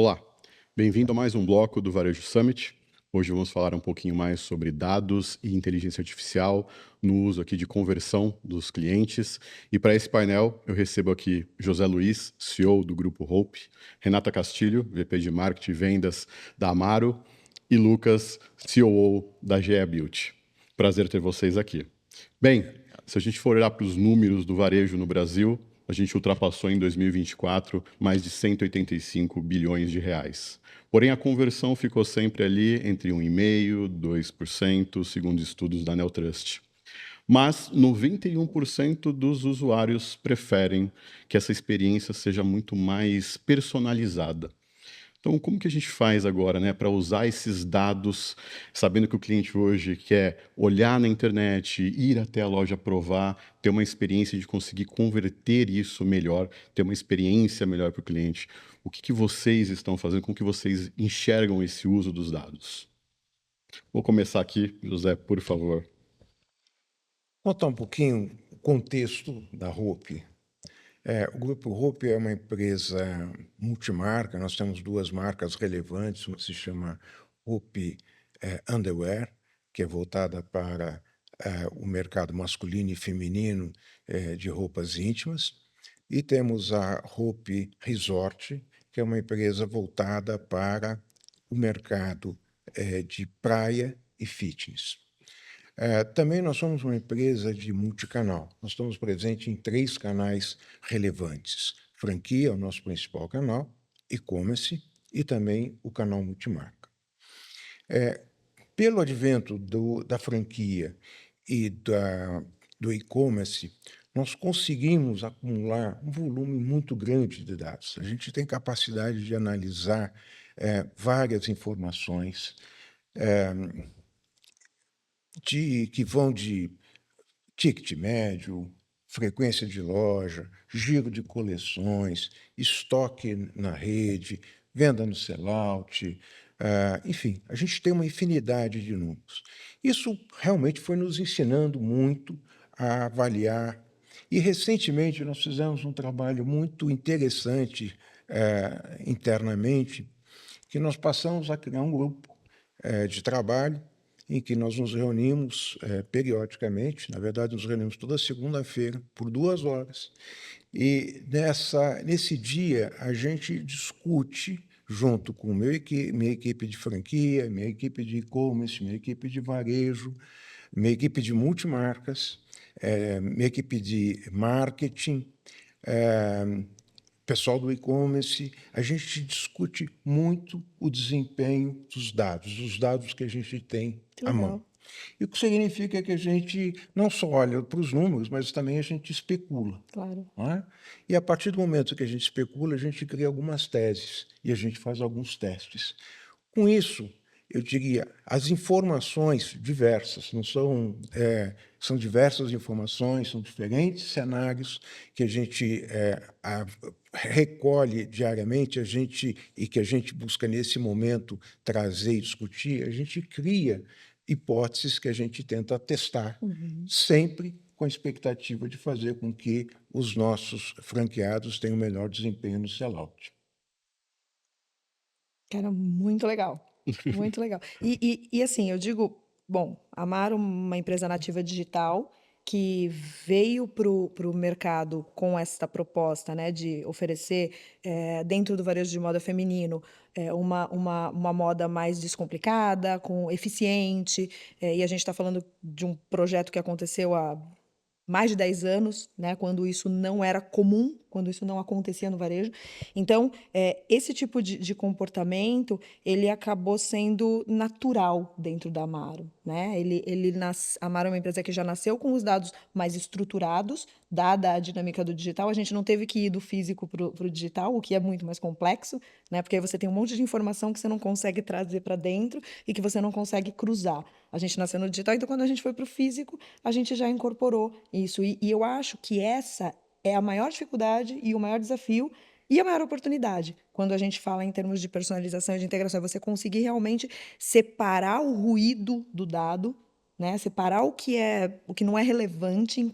Olá, bem-vindo a mais um bloco do Varejo Summit. Hoje vamos falar um pouquinho mais sobre dados e inteligência artificial no uso aqui de conversão dos clientes. E para esse painel, eu recebo aqui José Luiz, CEO do Grupo Hope, Renata Castilho, VP de Marketing e Vendas da Amaro, e Lucas, COO da GE Beauty. Prazer ter vocês aqui. Bem, se a gente for olhar para os números do varejo no Brasil, a gente ultrapassou em 2024 mais de 185 bilhões de reais. Porém, a conversão ficou sempre ali entre 1,5% e 2%, segundo estudos da Neotrust. Mas 91% dos usuários preferem que essa experiência seja muito mais personalizada. Então, como que a gente faz agora, né, para usar esses dados, sabendo que o cliente hoje quer olhar na internet, ir até a loja provar, ter uma experiência de conseguir converter isso melhor, ter uma experiência melhor para o cliente? O que vocês estão fazendo? Como que vocês enxergam esse uso dos dados? Vou começar aqui, José, por favor. Contar um pouquinho o contexto da Hope. O Grupo Hope é uma empresa multimarca, nós temos duas marcas relevantes, uma se chama Hope Underwear, que é voltada para o mercado masculino e feminino de roupas íntimas, e temos a Hope Resort, que é uma empresa voltada para o mercado de praia e fitness. Também nós somos uma empresa de multicanal. Nós estamos presentes em 3 canais relevantes: franquia é o nosso principal canal, e-commerce e também o canal multimarca. Pelo advento da franquia e do e-commerce, nós conseguimos acumular um volume muito grande de dados. A gente tem capacidade de analisar várias informações que vão de ticket médio, frequência de loja, giro de coleções, estoque na rede, venda no sellout, enfim, a gente tem uma infinidade de números. Isso realmente foi nos ensinando muito a avaliar. E, recentemente, nós fizemos um trabalho muito interessante internamente, que nós passamos a criar um grupo de trabalho em que nós nos reunimos periodicamente, na verdade, nos reunimos toda segunda-feira, por 2 horas, e nesse dia a gente discute, junto com minha equipe de franquia, minha equipe de e-commerce, minha equipe de varejo, minha equipe de multimarcas, minha equipe de marketing, pessoal do e-commerce, a gente discute muito o desempenho dos dados, os dados que a gente tem Que à mão. legal. E o que significa que a gente não só olha para os números, mas também a gente especula. Claro. Não é? E a partir do momento que a gente especula, a gente cria algumas teses e a gente faz alguns testes. Com isso, eu diria, as informações diversas, não são, são diversas informações, são diferentes cenários que a gente recolhe diariamente, e que a gente busca nesse momento trazer e discutir, a gente cria hipóteses que a gente tenta testar, sempre com a expectativa de fazer com que os nossos franqueados tenham melhor desempenho no sellout. Cara, muito legal, muito legal. E assim, eu digo, bom, a Amaro, uma empresa nativa digital que veio para o mercado com essa proposta, né, de oferecer, dentro do varejo de moda feminino, uma moda mais descomplicada, com eficiente, e a gente está falando de um projeto que aconteceu há mais de 10 anos, né, quando isso não era comum, quando isso não acontecia no varejo. Então, esse tipo de comportamento, ele acabou sendo natural dentro da Amaro, né? A Amaro é uma empresa que já nasceu com os dados mais estruturados, dada a dinâmica do digital. A gente não teve que ir do físico para o digital, o que é muito mais complexo, né? Porque aí você tem um monte de informação que você não consegue trazer para dentro e que você não consegue cruzar. A gente nasceu no digital, então quando a gente foi para o físico, a gente já incorporou isso. E eu acho que essa é a maior dificuldade e o maior desafio e a maior oportunidade quando a gente fala em termos de personalização e de integração. É você conseguir realmente separar o ruído do dado, né? Separar o que não é relevante,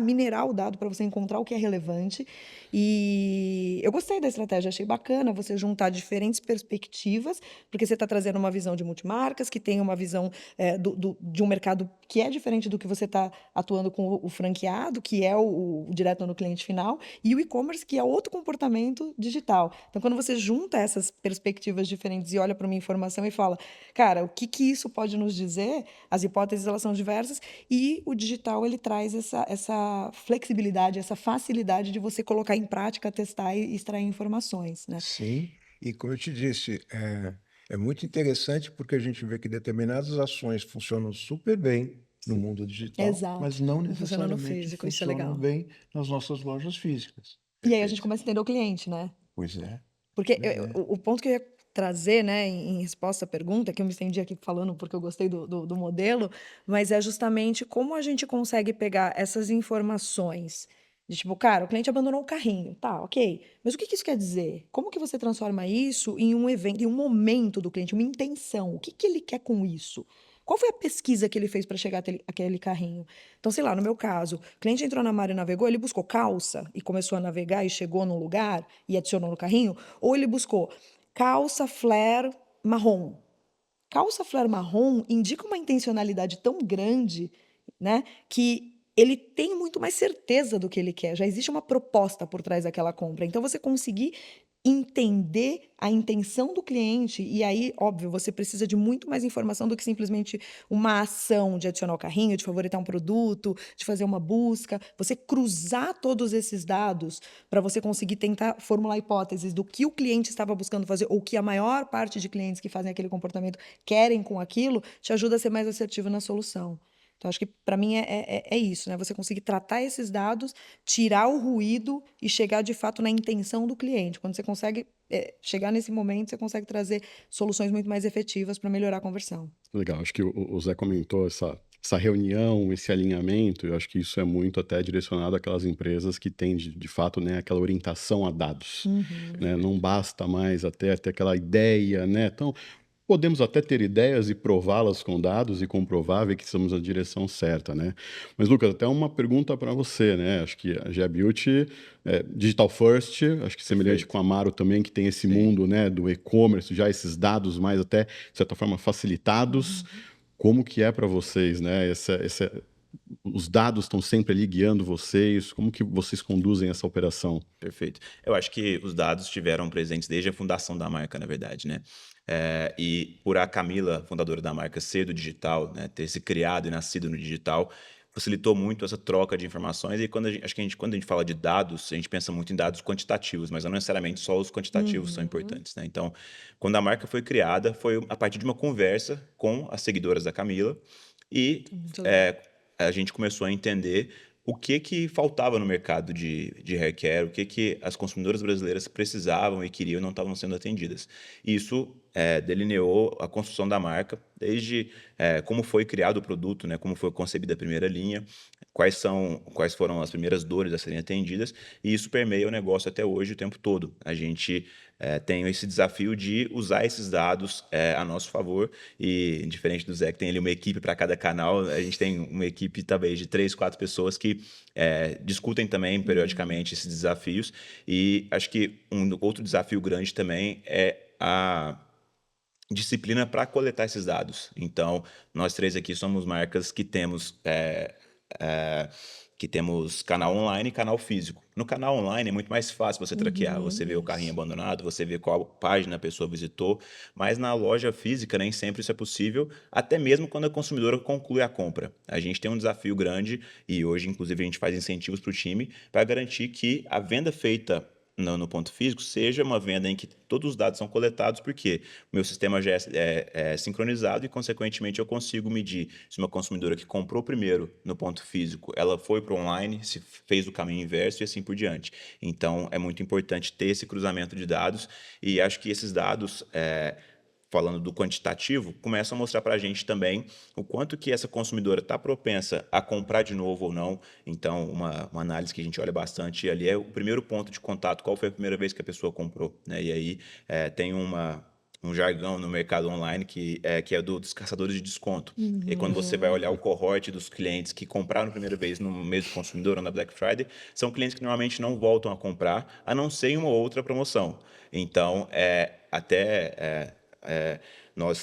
minerar o dado para você encontrar o que é relevante. E eu gostei da estratégia, achei bacana você juntar diferentes perspectivas, porque você está trazendo uma visão de multimarcas, que tem uma visão de um mercado que é diferente do que você está atuando com o franqueado, que é o direto no cliente final, e o e-commerce, que é outro comportamento digital. Então, quando você junta essas perspectivas diferentes e olha para uma informação e fala, cara, o que que isso pode nos dizer? As hipóteses, elas são diversas, e o digital, ele traz essa flexibilidade, essa facilidade de você colocar em prática, testar e extrair informações, né? Sim, e como eu te disse, é muito interessante porque a gente vê que determinadas ações funcionam super bem no mundo digital, mas Exato. não Não funciona no necessariamente físico, isso é funcionam legal. bem nas nossas lojas físicas. E aí a gente Perfeito. começa a entender o cliente, né? Pois é, Porque pois é. o ponto que eu ia trazer, né, em resposta à pergunta, que eu me estendi aqui falando porque eu gostei do modelo, mas é justamente como a gente consegue pegar essas informações de tipo, cara, o cliente abandonou o carrinho, tá, ok, mas o que que isso quer dizer? Como que você transforma isso em um evento, em um momento do cliente, uma intenção? O que que ele quer com isso? Qual foi a pesquisa que ele fez para chegar até aquele carrinho? Então, sei lá, no meu caso, o cliente entrou na Mário e navegou, ele buscou calça e começou a navegar e chegou num lugar e adicionou no carrinho, ou ele buscou calça flare marrom. Calça flare marrom indica uma intencionalidade tão grande, né, que ele tem muito mais certeza do que ele quer. Já existe uma proposta por trás daquela compra. Então, você conseguir entender a intenção do cliente, e aí, óbvio, você precisa de muito mais informação do que simplesmente uma ação de adicionar o carrinho, de favoritar um produto, de fazer uma busca. Você cruzar todos esses dados para você conseguir tentar formular hipóteses do que o cliente estava buscando fazer, ou que a maior parte de clientes que fazem aquele comportamento querem com aquilo, te ajuda a ser mais assertivo na solução. Então, acho que para mim é isso, né? Você conseguir tratar esses dados, tirar o ruído e chegar de fato na intenção do cliente. Quando você consegue chegar nesse momento, você consegue trazer soluções muito mais efetivas para melhorar a conversão. Legal, acho que o Zé comentou essa reunião, esse alinhamento, eu acho que isso é muito até direcionado àquelas empresas que têm, de fato, né, aquela orientação a dados, né? Não basta mais até ter aquela ideia, né? Então, podemos até ter ideias e prová-las com dados e comprovar, ver que estamos na direção certa, né? Mas, Lucas, até uma pergunta para você, né? Acho que a GE Beauty é digital first, acho que semelhante Perfeito. com a Amaro também, que tem esse Sim. mundo, né, do e-commerce, já esses dados mais até, de certa forma, facilitados. Como que é para vocês, né? Os dados estão sempre ali guiando vocês. Como que vocês conduzem essa operação? Perfeito. Eu acho que os dados estiveram presentes desde a fundação da marca, na verdade, né? E por a Camila, fundadora da marca, ser do digital, né, ter se criado e nascido no digital, facilitou muito essa troca de informações. E quando a gente fala de dados, a gente pensa muito em dados quantitativos, mas não necessariamente só os quantitativos são importantes, né? Então, quando a marca foi criada, foi a partir de uma conversa com as seguidoras da Camila e Muito legal. a gente começou a entender o que que faltava no mercado de hair care, o que que as consumidoras brasileiras precisavam e queriam e não estavam sendo atendidas. E isso delineou a construção da marca, desde como foi criado o produto, né, como foi concebida a primeira linha, quais foram as primeiras dores a serem atendidas, e isso permeia o negócio até hoje o tempo todo. A gente tem esse desafio de usar esses dados a nosso favor, e diferente do Zé, que tem ali uma equipe para cada canal, a gente tem uma equipe talvez de 3, 4 pessoas que discutem também periodicamente esses desafios, e acho que um outro desafio grande também é a disciplina para coletar esses dados. Então, nós três aqui somos marcas que temos canal online e canal físico. No canal online é muito mais fácil você traquear, você vê o carrinho Isso. abandonado, você vê qual página a pessoa visitou, mas na loja física nem sempre isso é possível, até mesmo quando a consumidora conclui a compra. A gente tem um desafio grande e hoje, inclusive, a gente faz incentivos para o time para garantir que a venda feita no ponto físico seja uma venda em que todos os dados são coletados, porque o meu sistema já é sincronizado e, consequentemente, eu consigo medir se uma consumidora que comprou primeiro no ponto físico, ela foi para o online, se fez o caminho inverso e assim por diante. Então, é muito importante ter esse cruzamento de dados e acho que esses dados falando do quantitativo, começam a mostrar para a gente também o quanto que essa consumidora está propensa a comprar de novo ou não. Então, uma análise que a gente olha bastante ali é o primeiro ponto de contato, qual foi a primeira vez que a pessoa comprou, né? E aí tem um jargão no mercado online que é dos caçadores de desconto. E quando você vai olhar o cohort dos clientes que compraram a primeira vez no mês do consumidor ou na Black Friday, são clientes que normalmente não voltam a comprar, a não ser em uma outra promoção. Então,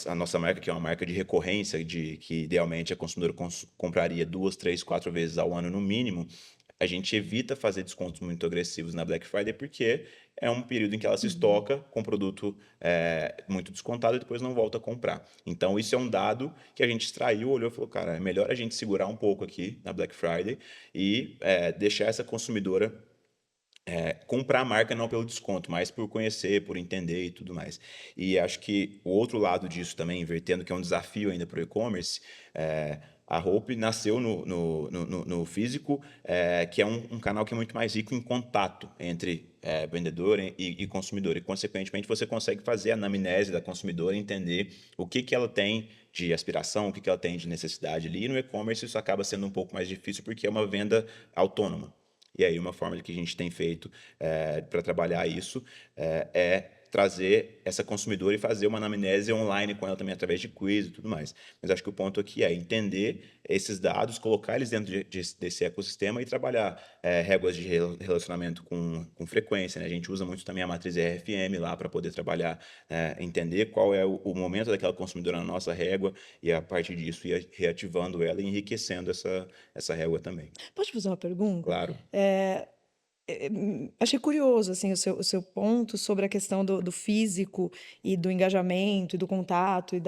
a nossa marca, que é uma marca de recorrência, que idealmente a consumidora compraria 2, 3, 4 vezes ao ano no mínimo, a gente evita fazer descontos muito agressivos na Black Friday porque é um período em que ela se estoca com produto muito descontado e depois não volta a comprar. Então, isso é um dado que a gente extraiu, olhou e falou, cara, é melhor a gente segurar um pouco aqui na Black Friday e deixar essa consumidora comprar a marca não pelo desconto, mas por conhecer, por entender e tudo mais. E acho que o outro lado disso também, invertendo, que é um desafio ainda para o e-commerce, a Hope nasceu no físico, que é um canal que é muito mais rico em contato entre vendedor e consumidor. E, consequentemente, você consegue fazer a anamnese da consumidora, entender o que ela tem de aspiração, o que ela tem de necessidade ali. E no e-commerce isso acaba sendo um pouco mais difícil porque é uma venda autônoma. E aí uma forma que a gente tem feito para trabalhar isso é trazer essa consumidora e fazer uma anamnese online com ela também através de quiz e tudo mais. Mas acho que o ponto aqui é entender esses dados, colocar eles dentro desse ecossistema e trabalhar réguas de relacionamento com frequência, né? A gente usa muito também a matriz RFM lá para poder trabalhar, entender qual é o momento daquela consumidora na nossa régua e a partir disso ir reativando ela e enriquecendo essa régua também. Pode fazer uma pergunta? Claro. Achei curioso assim o seu ponto sobre a questão do físico e do engajamento e do contato e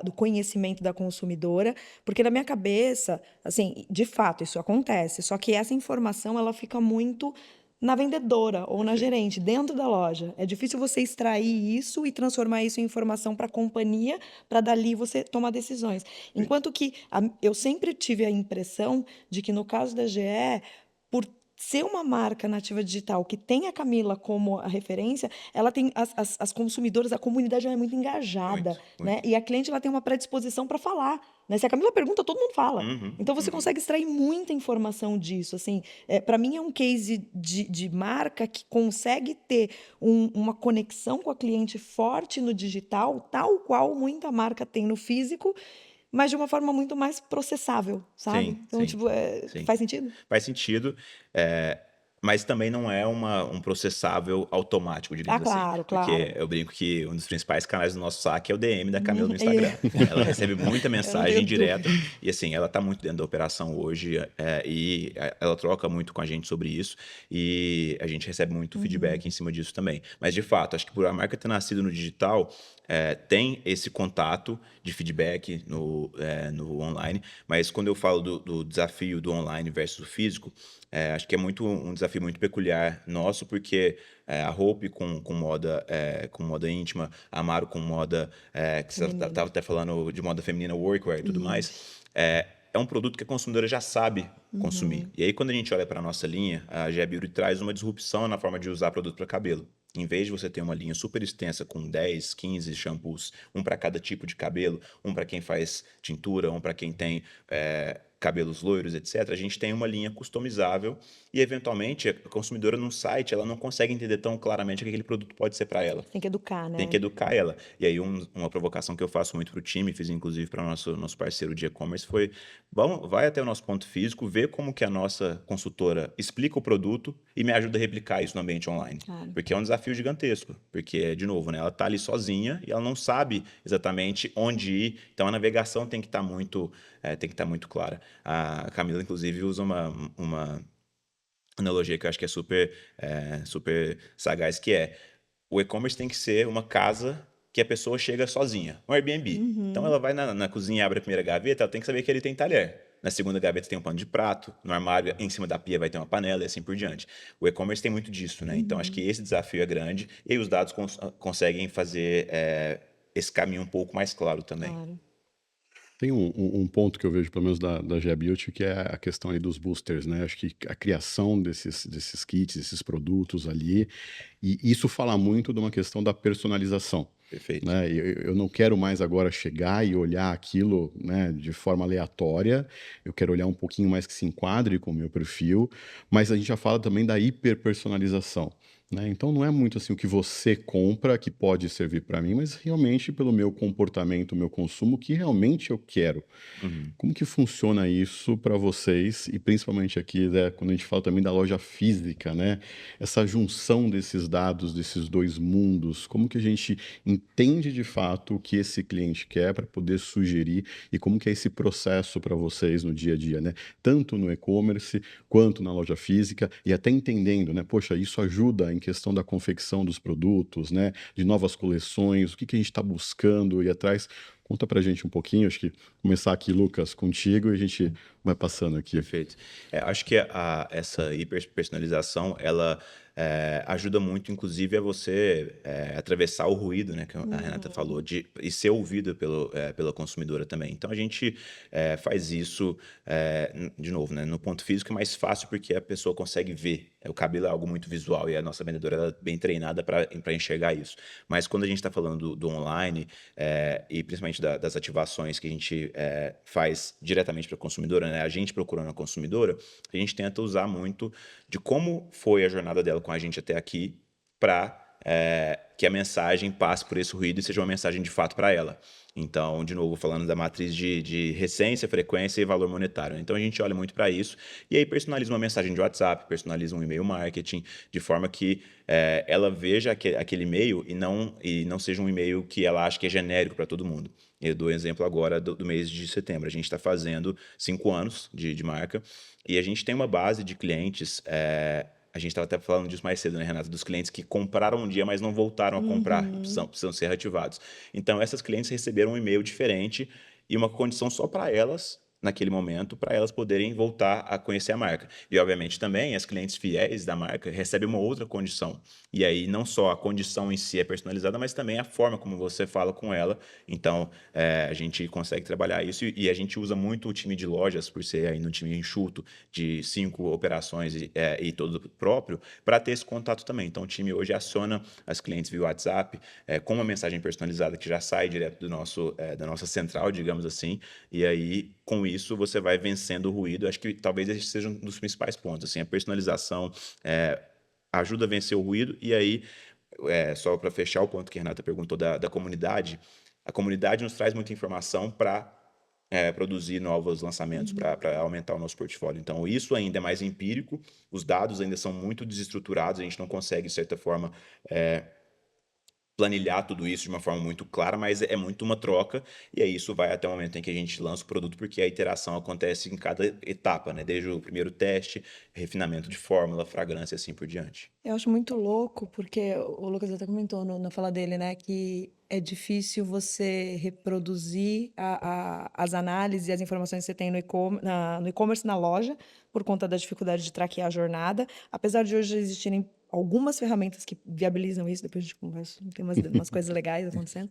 do conhecimento da consumidora, porque na minha cabeça, assim, de fato isso acontece, só que essa informação ela fica muito na vendedora ou na gerente, dentro da loja. É difícil você extrair isso e transformar isso em informação para a companhia, para dali você tomar decisões. Enquanto que eu sempre tive a impressão de que no caso da GE, por ser uma marca nativa digital que tem a Camila como a referência, ela tem as consumidoras, a comunidade ela é muito engajada, Muito, né? muito. E a cliente ela tem uma predisposição para falar, né? Se a Camila pergunta, todo mundo fala. Uhum, Então você consegue extrair muita informação disso. Assim, para mim é um case de marca que consegue ter uma conexão com a cliente forte no digital, tal qual muita marca tem no físico, mas de uma forma muito mais processável, sabe? Sim, Então, sim, tipo, sim. faz sentido? Faz sentido, mas também não é um processável automático, Ah, digamos assim. claro, claro. Porque eu brinco que um dos principais canais do nosso saque é o DM da Camila no E Instagram. Ela recebe muita eu não mensagem tenho direta dúvida. e assim, ela está muito dentro da operação hoje ela troca muito com a gente sobre isso e a gente recebe muito feedback em cima disso também. Mas de fato, acho que por a marca ter nascido no digital, tem esse contato de feedback no online, mas quando eu falo do desafio do online versus o físico, acho que é um desafio muito peculiar nosso, porque a Hope com moda íntima, a Amaro com moda, que você Feminina. estava até falando de moda feminina, workwear e tudo mais, é um produto que a consumidora já sabe consumir. E aí, quando a gente olha para a nossa linha, a GE Beauty traz uma disrupção na forma de usar produto para cabelo. Em vez de você ter uma linha super extensa com 10, 15 shampoos, um para cada tipo de cabelo, um para quem faz tintura, um para quem tem cabelos loiros, etc., a gente tem uma linha customizável e, eventualmente, a consumidora no site ela não consegue entender tão claramente o que aquele produto pode ser para ela. Tem que educar, Tem né? que educar ela. E aí, uma provocação que eu faço muito para o time, fiz inclusive para o nosso parceiro de e-commerce, foi: vai até o nosso ponto físico, vê como que a nossa consultora explica o produto e me ajuda a replicar isso no ambiente online. Claro. Porque é um desafio gigantesco. Porque, de novo, né, ela está ali sozinha e ela não sabe exatamente onde ir. Então, a navegação tem que estar muito clara. A Camila, inclusive, usa uma analogia que eu acho que é super sagaz, que é: o e-commerce tem que ser uma casa que a pessoa chega sozinha, um Airbnb. Então ela vai na cozinha, abre a primeira gaveta, ela tem que saber que ele tem talher. Na segunda gaveta tem um pano de prato, no armário, em cima da pia vai ter uma panela e assim por diante. O e-commerce tem muito disso, né? Então acho que esse desafio é grande e aí os dados conseguem fazer esse caminho um pouco mais claro também. Claro. Tem um ponto que eu vejo, pelo menos da GE Beauty, que é a questão ali dos boosters, né? Acho que a criação desses kits, desses produtos ali, e isso fala muito de uma questão da personalização. Perfeito. Né? Eu não quero mais agora chegar e olhar aquilo, né, de forma aleatória, eu quero olhar um pouquinho mais que se enquadre com o meu perfil, mas a gente já fala também da hiperpersonalização. né? Então não é muito assim o que você compra que pode servir para mim, mas realmente pelo meu comportamento, meu consumo, o que realmente eu quero. Uhum. Como que funciona isso para vocês e principalmente aqui, né, quando a gente fala também da loja física, né? Essa junção desses dados, desses dois mundos, como que a gente entende de fato o que esse cliente quer para poder sugerir e como que é esse processo para vocês no dia a dia, né? Tanto no e-commerce quanto na loja física e até entendendo, né? Poxa, isso ajuda em questão da confecção dos produtos, né? De novas coleções, o que que a gente está buscando e atrás. Conta pra gente um pouquinho, acho que começar aqui, Lucas, contigo e a gente vai passando aqui. Perfeito. Acho que essa hiperpersonalização, ela ajuda muito, inclusive, a você atravessar o ruído, né, que a Renata falou, e ser ouvido pela consumidora também. Então, a gente faz isso, de novo, né, no ponto físico é mais fácil porque a pessoa consegue ver. O cabelo é algo muito visual e a nossa vendedora ela é bem treinada para enxergar isso. Mas quando a gente está falando do online, e principalmente das ativações que a gente faz diretamente para a consumidora, né? A gente procurando a consumidora, a gente tenta usar muito de como foi a jornada dela com a gente até aqui para que a mensagem passe por esse ruído e seja uma mensagem de fato para ela. Então, de novo, falando da matriz de recência, frequência e valor monetário. Então, a gente olha muito para isso e aí personaliza uma mensagem de WhatsApp, personaliza um e-mail marketing, de forma que ela veja aquele e-mail e não seja um e-mail que ela acha que é genérico para todo mundo. Eu dou um exemplo agora do mês de setembro. A gente está fazendo 5 anos de marca e a gente tem uma base de clientes. A gente estava até falando disso mais cedo, né, Renata? Dos clientes que compraram um dia, mas não voltaram a comprar e precisam ser reativados. Então, essas clientes receberam um e-mail diferente e uma condição só para elas, naquele momento, para elas poderem voltar a conhecer a marca. E, obviamente, também as clientes fiéis da marca recebem uma outra condição. E aí, não só a condição em si é personalizada, mas também a forma como você fala com ela. Então, a gente consegue trabalhar isso e a gente usa muito o time de lojas, por ser ainda um time enxuto, de 5 operações e todo próprio, para ter esse contato também. Então, o time hoje aciona as clientes via WhatsApp, com uma mensagem personalizada que já sai direto da nossa central, digamos assim, e aí, com isso, você vai vencendo o ruído. Acho que talvez esse seja um dos principais pontos. Assim, a personalização ajuda a vencer o ruído, e aí, só para fechar o ponto que a Renata perguntou da comunidade, a comunidade nos traz muita informação para produzir novos lançamentos, para aumentar o nosso portfólio. Então, isso ainda é mais empírico, os dados ainda são muito desestruturados, a gente não consegue, de certa forma, planilhar tudo isso de uma forma muito clara, mas é muito uma troca, e aí isso vai até o momento em que a gente lança o produto, porque a iteração acontece em cada etapa, né? Desde o primeiro teste, refinamento de fórmula, fragrância e assim por diante. Eu acho muito louco, porque o Lucas até comentou na fala dele, né, que é difícil você reproduzir as análises e as informações que você tem no e-commerce, na loja, por conta da dificuldade de traquear a jornada. Apesar de hoje existirem algumas ferramentas que viabilizam isso, depois a gente conversa, tem umas coisas legais acontecendo.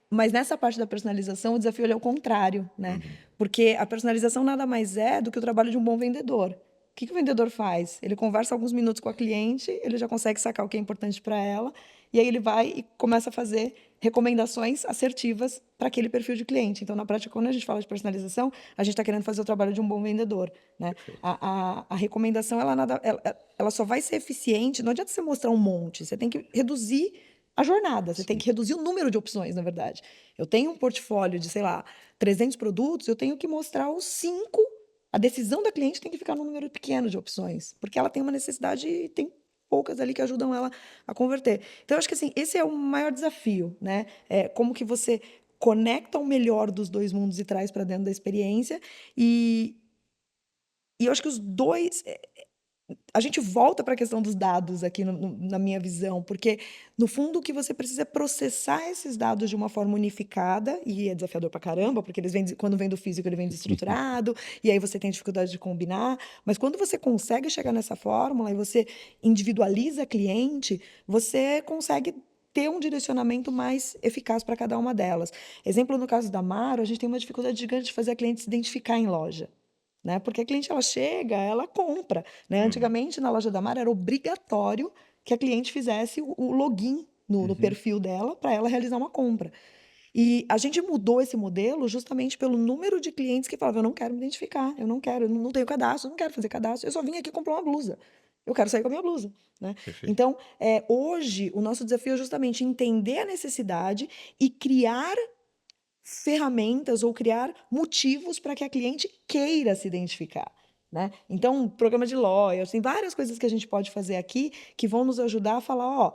Mas nessa parte da personalização, o desafio ele é o contrário, né? Porque a personalização nada mais é do que o trabalho de um bom vendedor. O que o vendedor faz? Ele conversa alguns minutos com a cliente, ele já consegue sacar o que é importante para ela, e aí ele vai e começa a fazer recomendações assertivas para aquele perfil de cliente. Então, na prática, quando a gente fala de personalização, a gente está querendo fazer o trabalho de um bom vendedor, né? A recomendação, ela só vai ser eficiente, não adianta você mostrar um monte, você tem que reduzir a jornada, você tem que reduzir o número de opções, na verdade. Eu tenho um portfólio de, sei lá, 300 produtos, eu tenho que mostrar os 5. A decisão da cliente tem que ficar num número pequeno de opções, porque ela tem uma necessidade e tem poucas ali que ajudam ela a converter. Então, eu acho que assim, esse é o maior desafio, né? Como que você conecta o melhor dos dois mundos e traz para dentro da experiência. E eu acho que os dois. A gente volta para a questão dos dados aqui na minha visão, porque, no fundo, o que você precisa é processar esses dados de uma forma unificada, e é desafiador para caramba, porque quando vem do físico, ele vem desestruturado, e aí você tem dificuldade de combinar, mas quando você consegue chegar nessa fórmula e você individualiza a cliente, você consegue ter um direcionamento mais eficaz para cada uma delas. Exemplo, no caso da Maro, a gente tem uma dificuldade gigante de fazer a cliente se identificar em loja. Né? Porque a cliente ela chega, ela compra. Né? Antigamente, na loja da Mara, era obrigatório que a cliente fizesse o login no perfil dela para ela realizar uma compra. E a gente mudou esse modelo justamente pelo número de clientes que falavam: eu não quero me identificar, eu não tenho cadastro, eu não quero fazer cadastro, eu só vim aqui comprar uma blusa. eu quero sair com a minha blusa, né? Perfeito. Então, hoje, o nosso desafio é justamente entender a necessidade e criar ferramentas ou criar motivos para que a cliente queira se identificar, né? Então, programa de loyalty, tem várias coisas que a gente pode fazer aqui que vão nos ajudar a falar, ó,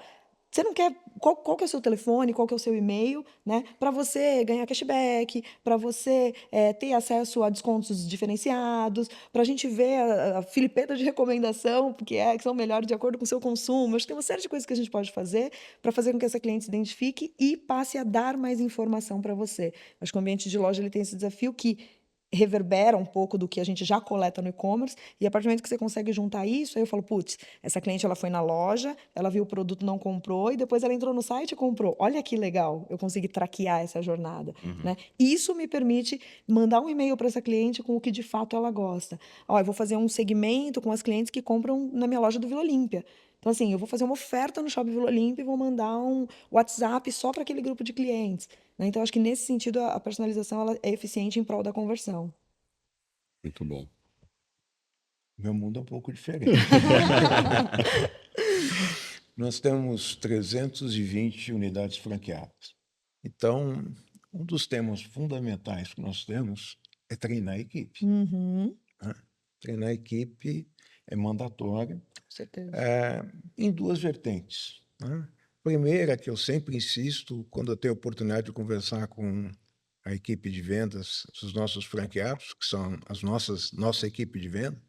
você não quer qual que é o seu telefone, qual que é o seu e-mail, né? Para você ganhar cashback, para você ter acesso a descontos diferenciados, para a gente ver a filipeta de recomendação, que são melhores de acordo com o seu consumo. Acho que tem uma série de coisas que a gente pode fazer para fazer com que essa cliente se identifique e passe a dar mais informação para você. Acho que o ambiente de loja ele tem esse desafio que reverbera um pouco do que a gente já coleta no e-commerce, e a partir do momento que você consegue juntar isso, aí eu falo, putz, essa cliente ela foi na loja, ela viu o produto, não comprou, e depois ela entrou no site e comprou. Olha que legal, eu consegui traquear essa jornada, né? Isso me permite mandar um e-mail para essa cliente com o que de fato ela gosta. Ó, eu vou fazer um segmento com as clientes que compram na minha loja do Vila Olímpia. Então, assim, eu vou fazer uma oferta no Shopping Vila Olímpia e vou mandar um WhatsApp só para aquele grupo de clientes, né? Então, acho que nesse sentido a personalização ela é eficiente em prol da conversão. Muito bom. Meu mundo é um pouco diferente. Nós temos 320 unidades franqueadas. Então, um dos temas fundamentais que nós temos é treinar a equipe, Uhum, né? Treinar a equipe é mandatório, com certeza. em duas vertentes, né? Primeira, que eu sempre insisto, quando eu tenho a oportunidade de conversar com a equipe de vendas dos nossos franqueados, que são nossa equipe de venda,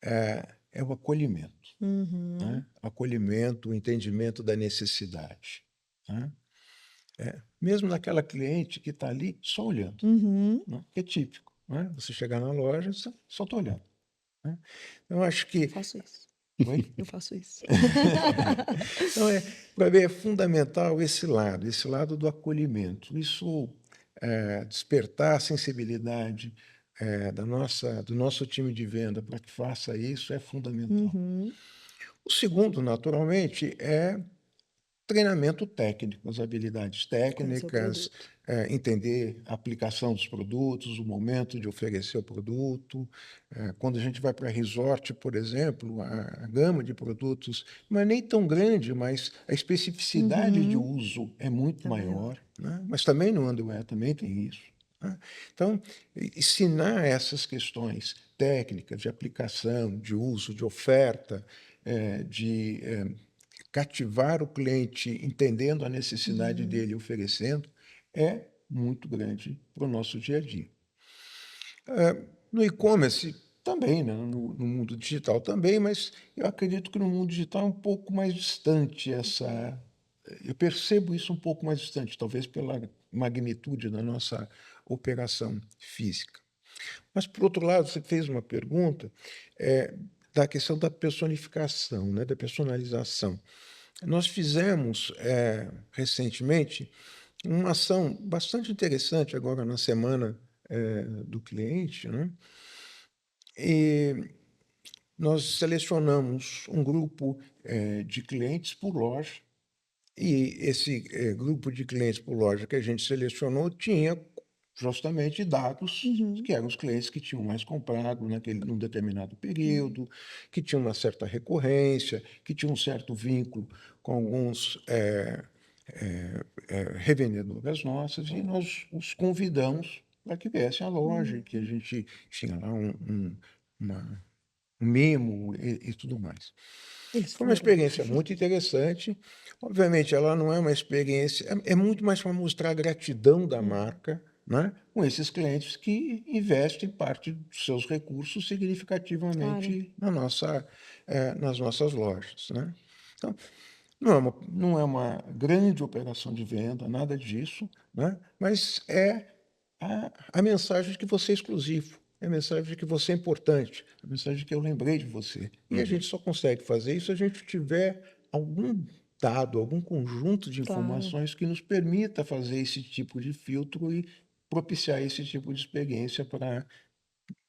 é o acolhimento, Uhum, né? Acolhimento, o entendimento da necessidade, né? Mesmo naquela cliente que está ali só olhando, uhum. né? Que é típico, né? Você chegar na loja, você só está olhando, né? Eu acho Eu que... faço isso. Oi? Eu faço isso. Então, para mim é fundamental esse lado do acolhimento. Isso, despertar a sensibilidade, do nosso time de venda para que faça isso é fundamental. Uhum. O segundo, naturalmente, é treinamento técnico, as habilidades Conhecer o técnicas, produto. entender a aplicação dos produtos, o momento de oferecer o produto. Quando a gente vai para resort, por exemplo, a gama de produtos não é nem tão grande, mas a especificidade de Uhum. uso é muito É maior. maior, né? Mas também no underwear também tem isso, né? Então, ensinar essas questões técnicas de aplicação, de uso, de oferta, de cativar o cliente entendendo a necessidade dele e oferecendo, é muito grande para o nosso dia a dia. No e-commerce também, né? No mundo digital também, mas eu acredito que no mundo digital é um pouco mais distante essa... Eu percebo isso um pouco mais distante, talvez pela magnitude da nossa operação física. Mas, por outro lado, você fez uma pergunta, da questão da personificação, né? Da personalização. Nós fizemos, recentemente, uma ação bastante interessante agora na semana, do cliente, né? E nós selecionamos um grupo, de clientes por loja, e esse, grupo de clientes por loja que a gente selecionou tinha justamente dados Uhum. que eram os clientes que tinham mais comprado num determinado período, que tinham uma certa recorrência, que tinham um certo vínculo com alguns, revendedoras nossas, e nós os convidamos para que viessem à loja, que a gente tinha lá uma um mimo e tudo mais. Isso Foi foi uma legal. experiência muito interessante. Obviamente, ela não é uma experiência, é muito mais para mostrar a gratidão da marca, né, com esses clientes que investem parte dos seus recursos Claro. significativamente nas nossas lojas, né. Então, não é uma grande operação de venda, nada disso, né, mas é a mensagem de que você é exclusivo, é a mensagem de que você é importante, a mensagem de que eu lembrei de você. E a gente só consegue fazer isso se a gente tiver algum dado, algum conjunto de Claro. informações que nos permita fazer esse tipo de filtro e propiciar esse tipo de experiência para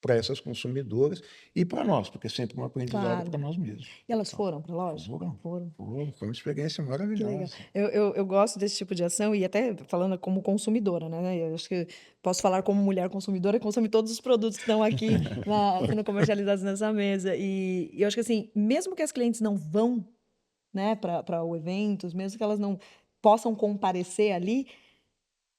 para essas consumidoras e para nós, porque é sempre um aprendizado Claro. para nós mesmos. E elas foram para a loja? Foram, Foram. foi uma experiência Que legal. maravilhosa. Eu gosto desse tipo de ação e até falando como consumidora, né? Eu acho que posso falar como mulher consumidora e consumir todos os produtos que estão aqui sendo comercializados nessa mesa. E eu acho que assim, mesmo que as clientes não vão, né, para o evento, mesmo que elas não possam comparecer ali,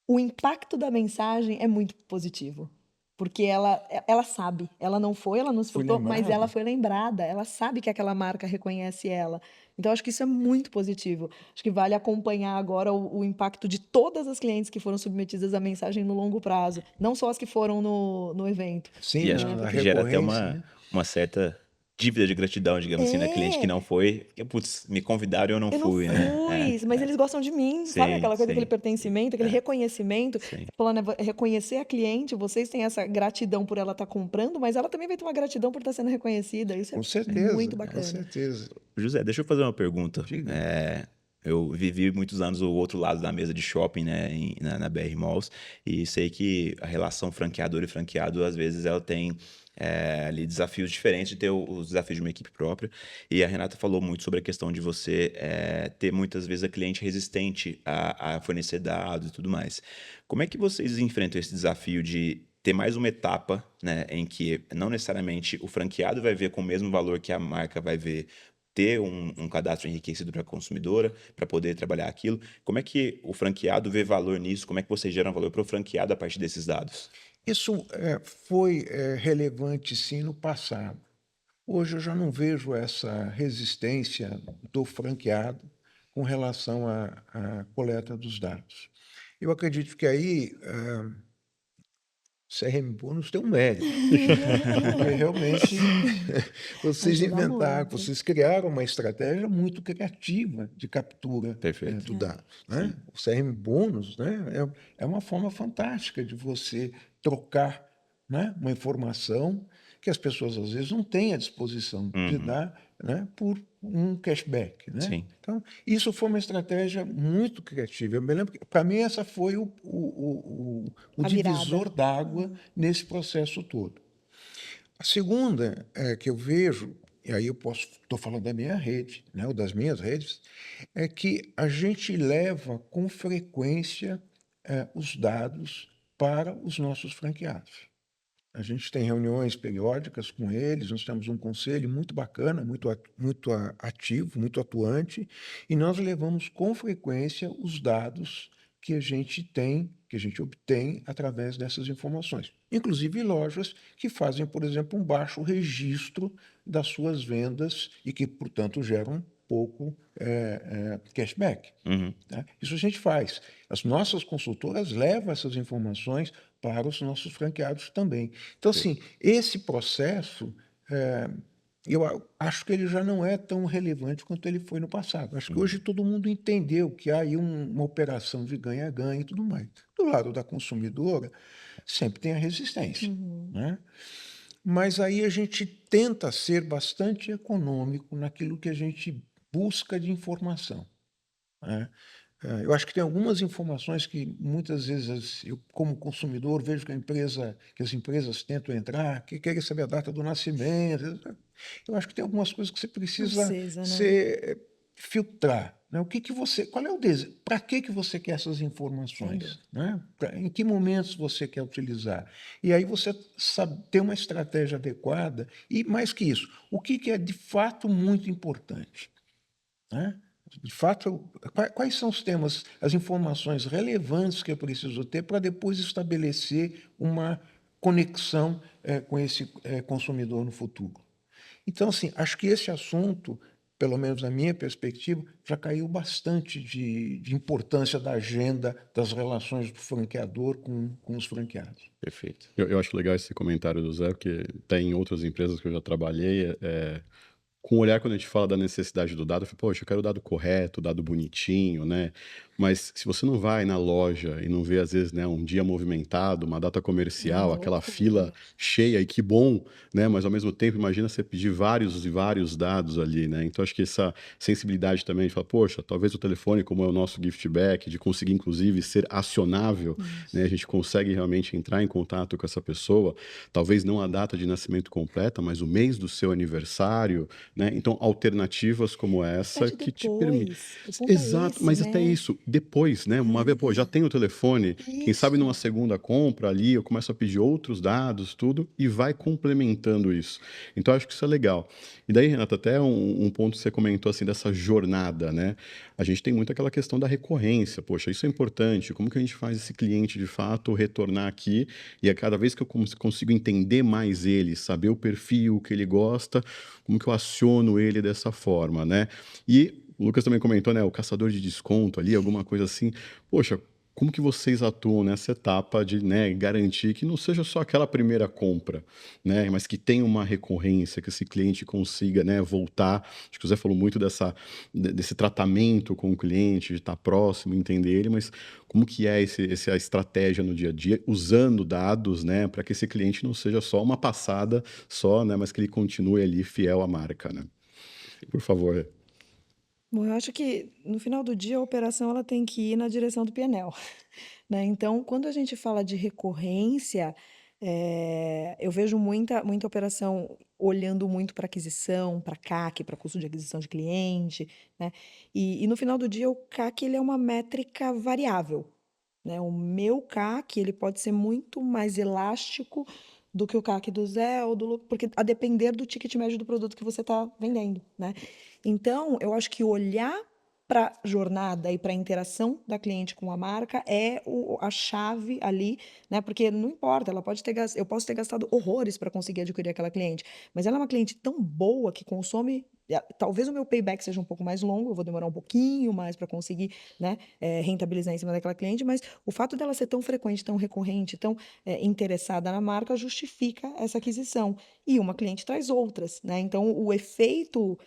o impacto da mensagem é muito positivo. Porque ela sabe, ela não foi, ela não se Fui furtou, mas ela lembrada. foi lembrada, ela sabe que aquela marca reconhece ela. Então, acho que isso é muito positivo. Acho que vale acompanhar agora o impacto de todas as clientes que foram submetidas à mensagem no longo prazo, não só as que foram no evento. Sim, E acho Né? na que gera até recorrência, né? uma certa dívida de gratidão, digamos assim, na cliente que É, não foi, porque, putz, me convidaram e eu não eu não fui, né? fui, mas eles gostam de mim, sabe Sim, aquela coisa, aquele sim, pertencimento, aquele reconhecimento. sim. Falando, reconhecer a cliente, vocês têm essa gratidão por ela estar comprando, mas ela também vai ter uma gratidão por estar sendo reconhecida. Isso é muito Com bacana. certeza. José, deixa eu fazer uma pergunta. Diga. Eu vivi muitos anos o outro lado da mesa de shopping, né, na BR Malls, e sei que a relação franqueador e franqueado, às vezes, ela tem ali desafios diferentes de ter os desafios de uma equipe própria. E a Renata falou muito sobre a questão de você ter muitas vezes a cliente resistente a fornecer dados e tudo mais. Como é que vocês enfrentam esse desafio de ter mais uma etapa, né, em que não necessariamente o franqueado vai ver com o mesmo valor que a marca vai ver, ter um cadastro enriquecido para a consumidora, para poder trabalhar aquilo? Como é que o franqueado vê valor nisso? Como é que você gera um valor para o franqueado a partir desses dados? Isso foi relevante, sim, no passado. Hoje eu já não vejo essa resistência do franqueado com relação à coleta dos dados. Eu acredito que aí CRM Bônus tem um mérito, porque realmente vocês Ajuda inventaram, muito. vocês criaram uma estratégia muito criativa de captura Perfeito. do dado, né? O CRM Bônus, né, é uma forma fantástica de você trocar, né, uma informação que as pessoas às vezes não têm à disposição de Uhum. dar, né, por um cashback, né? Sim. Então, isso foi uma estratégia muito criativa. Eu me lembro que, para mim, essa foi o A virada. divisor d'água nesse processo todo. A segunda que eu vejo, e aí estou falando da minha rede, né, ou das minhas redes, é que a gente leva com frequência os dados para os nossos franqueados. A gente tem reuniões periódicas com eles, nós temos um conselho muito bacana, muito ativo, muito atuante, e nós levamos com frequência os dados que a gente tem, que a gente obtém através dessas informações. Inclusive lojas que fazem, por exemplo, um baixo registro das suas vendas e que, portanto, geram pouco cashback. Uhum. Tá? Isso a gente faz. As nossas consultoras levam essas informações para os nossos franqueados também. Então, assim, esse processo, eu acho que ele já não é tão relevante quanto ele foi no passado. Acho que hoje todo mundo entendeu que há aí uma operação de ganha-ganha e tudo mais. Do lado da consumidora, sempre tem a resistência, né? Mas aí a gente tenta ser bastante econômico naquilo que a gente busca de informação, né? Eu acho que tem algumas informações que muitas vezes eu, como consumidor, vejo que as empresas tentam entrar, que querem saber a data do nascimento. Eu acho que tem algumas coisas que você precisa Precisa, né? filtrar, né? Qual é o desejo? Para que você quer essas informações, né? Em que momentos você quer utilizar? E aí você sabe ter uma estratégia adequada e, mais que isso, o que é de fato muito importante, né? De fato, quais são os temas, as informações relevantes que eu preciso ter para depois estabelecer uma conexão com esse consumidor no futuro? Então, assim, acho que esse assunto, pelo menos na minha perspectiva, já caiu bastante de importância da agenda das relações do franqueador com os franqueados. Perfeito. Eu acho legal esse comentário do Zé, porque tem outras empresas que eu já trabalhei, com o olhar quando a gente fala da necessidade do dado, eu falo, poxa, eu quero o dado correto, o dado bonitinho, né? mas se você não vai na loja e não vê, às vezes, né, um dia movimentado, uma data comercial, aquela fila Loucura. cheia, e que bom, né? Mas ao mesmo tempo, imagina você pedir vários e vários dados ali, né? Então acho que essa sensibilidade também de falar, poxa, talvez o telefone, como é o nosso giftback, de conseguir inclusive ser acionável, né? A Isso. gente consegue realmente entrar em contato com essa pessoa, talvez não a data de nascimento completa, mas o mês do seu aniversário, né? Então alternativas como essa Pede que te permitem. depois. O ponto é Exato, esse, mas até né? isso, depois, né? Uma vez, pô, já É, tenho o telefone, quem sabe numa isso. segunda compra ali, eu começo a pedir outros dados, tudo, e vai complementando isso. Então, acho que isso é legal. E daí, Renata, até um ponto que você comentou, assim, dessa jornada, né? A gente tem muito aquela questão da recorrência. Poxa, isso é importante. Como que a gente faz esse cliente, de fato, retornar aqui? E a cada vez que eu consigo entender mais ele, saber o perfil, o que ele gosta, como que eu aciono ele dessa forma, né? E o Lucas também comentou, né, o caçador de desconto ali, alguma coisa assim. Poxa, como que vocês atuam nessa etapa de, né, garantir que não seja só aquela primeira compra, né, mas que tenha uma recorrência, que esse cliente consiga, né, voltar. Acho que o Zé falou muito desse tratamento com o cliente, de estar próximo, entender ele, mas como que é essa estratégia no dia a dia, usando dados, né, para que esse cliente não seja só uma passada só, né, mas que ele continue ali fiel à marca, né? Por favor. Bom, eu acho que no final do dia a operação ela tem que ir na direção do PNL, né? Então, quando a gente fala de recorrência, eu vejo muita operação olhando muito para aquisição, para CAC, para custo de aquisição de cliente, né? E no final do dia o CAC ele é uma métrica variável, né? O meu CAC ele pode ser muito mais elástico do que o CAC do Zé ou do Lu, porque a depender do ticket médio do produto que você está vendendo, né? Então, eu acho que olhar para a jornada e para a interação da cliente com a marca é a chave ali, né? Porque não importa, eu posso ter gastado horrores para conseguir adquirir aquela cliente, mas ela é uma cliente tão boa que consome. Talvez o meu payback seja um pouco mais longo, eu vou demorar um pouquinho mais para conseguir, né, rentabilizar em cima daquela cliente, mas o fato dela ser tão frequente, tão recorrente, tão interessada na marca justifica essa aquisição. E uma cliente traz outras, né? Então, o efeito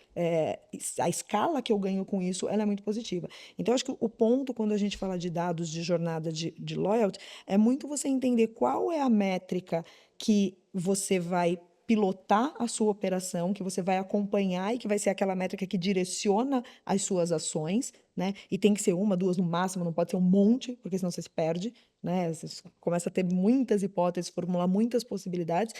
a escala que eu ganho com isso, ela é muito positiva. Então, acho que o ponto, quando a gente fala de dados de jornada de loyalty, é muito você entender qual é a métrica que você vai pilotar a sua operação, que você vai acompanhar e que vai ser aquela métrica que direciona as suas ações, né? E tem que ser uma, duas no máximo, não pode ser um monte, porque senão você se perde, né? Você começa a ter muitas hipóteses, formular muitas possibilidades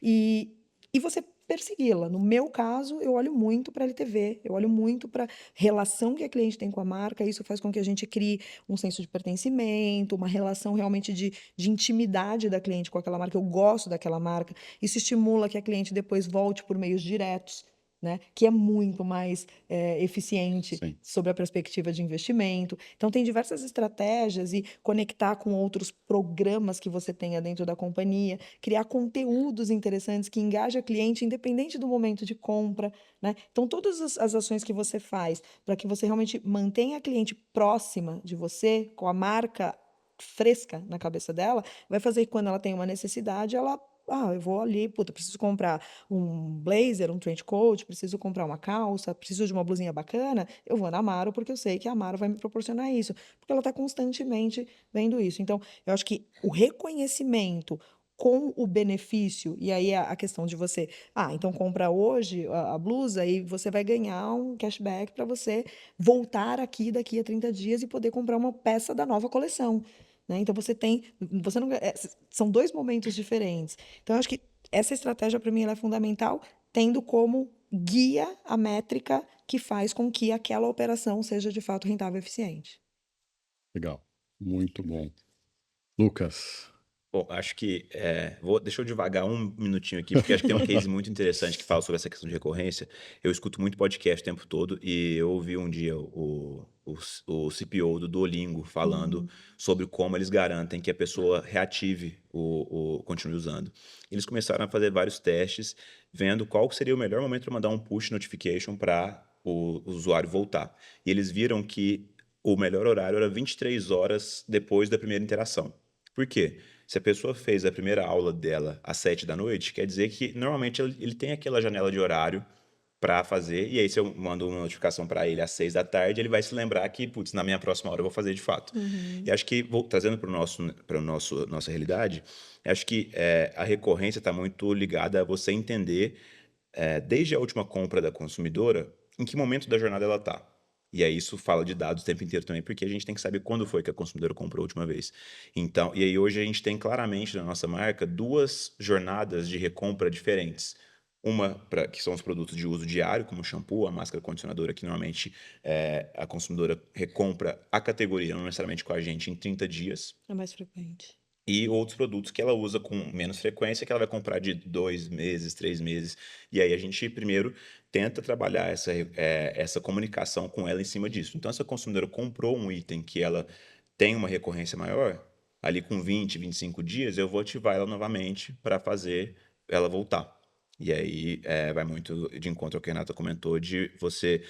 e você persegui-la. No meu caso, eu olho muito para a LTV, eu olho muito para a relação que a cliente tem com a marca, isso faz com que a gente crie um senso de pertencimento, uma relação realmente de intimidade da cliente com aquela marca. Eu gosto daquela marca, isso estimula que a cliente depois volte por meios diretos, né? Que é muito mais eficiente Sim. sobre a perspectiva de investimento. Então, tem diversas estratégias e conectar com outros programas que você tenha dentro da companhia, criar conteúdos interessantes que engajem a cliente, independente do momento de compra, né? Então, todas as ações que você faz para que você realmente mantenha a cliente próxima de você, com a marca fresca na cabeça dela, vai fazer que quando ela tem uma necessidade, eu vou ali, puta, preciso comprar um blazer, um trench coat, preciso comprar uma calça, preciso de uma blusinha bacana, eu vou na Amaro porque eu sei que a Amaro vai me proporcionar isso, porque ela está constantemente vendo isso. Então, eu acho que o reconhecimento com o benefício, e aí a questão de você, então compra hoje a blusa e você vai ganhar um cashback para você voltar aqui daqui a 30 dias e poder comprar uma peça da nova coleção. Né? Então você não, são dois momentos diferentes. Então, eu acho que essa estratégia, para mim, ela é fundamental, tendo como guia a métrica que faz com que aquela operação seja de fato rentável e eficiente. Legal. Muito bom. Lucas. Bom, acho que deixa eu devagar um minutinho aqui, porque acho que tem um case muito interessante que fala sobre essa questão de recorrência. Eu escuto muito podcast o tempo todo e eu ouvi um dia o CPO do Duolingo falando sobre como eles garantem que a pessoa reative continue usando. Eles começaram a fazer vários testes, vendo qual seria o melhor momento para mandar um push notification para o usuário voltar. E eles viram que o melhor horário era 23 horas depois da primeira interação. Por quê? Se a pessoa fez a primeira aula dela às 7 da noite, quer dizer que normalmente ele tem aquela janela de horário para fazer, e aí se eu mando uma notificação para ele às 6 da tarde, ele vai se lembrar que, putz, na minha próxima hora eu vou fazer de fato. E acho que, trazendo para nossa realidade, acho que a recorrência está muito ligada a você entender, desde a última compra da consumidora, em que momento da jornada ela está. E aí isso fala de dados o tempo inteiro também, porque a gente tem que saber quando foi que a consumidora comprou a última vez. Então, e aí hoje a gente tem claramente na nossa marca 2 jornadas de recompra diferentes. Uma que são os produtos de uso diário, como o shampoo, a máscara condicionadora, que normalmente a consumidora recompra a categoria, não necessariamente com a gente, em 30 dias. É mais frequente. E outros produtos que ela usa com menos frequência, que ela vai comprar de 2 meses, 3 meses. E aí a gente primeiro tenta trabalhar essa comunicação com ela em cima disso. Então, se a consumidora comprou um item que ela tem uma recorrência maior, ali com 20, 25 dias, eu vou ativar ela novamente para fazer ela voltar. E aí vai muito de encontro ao que a Renata comentou, de você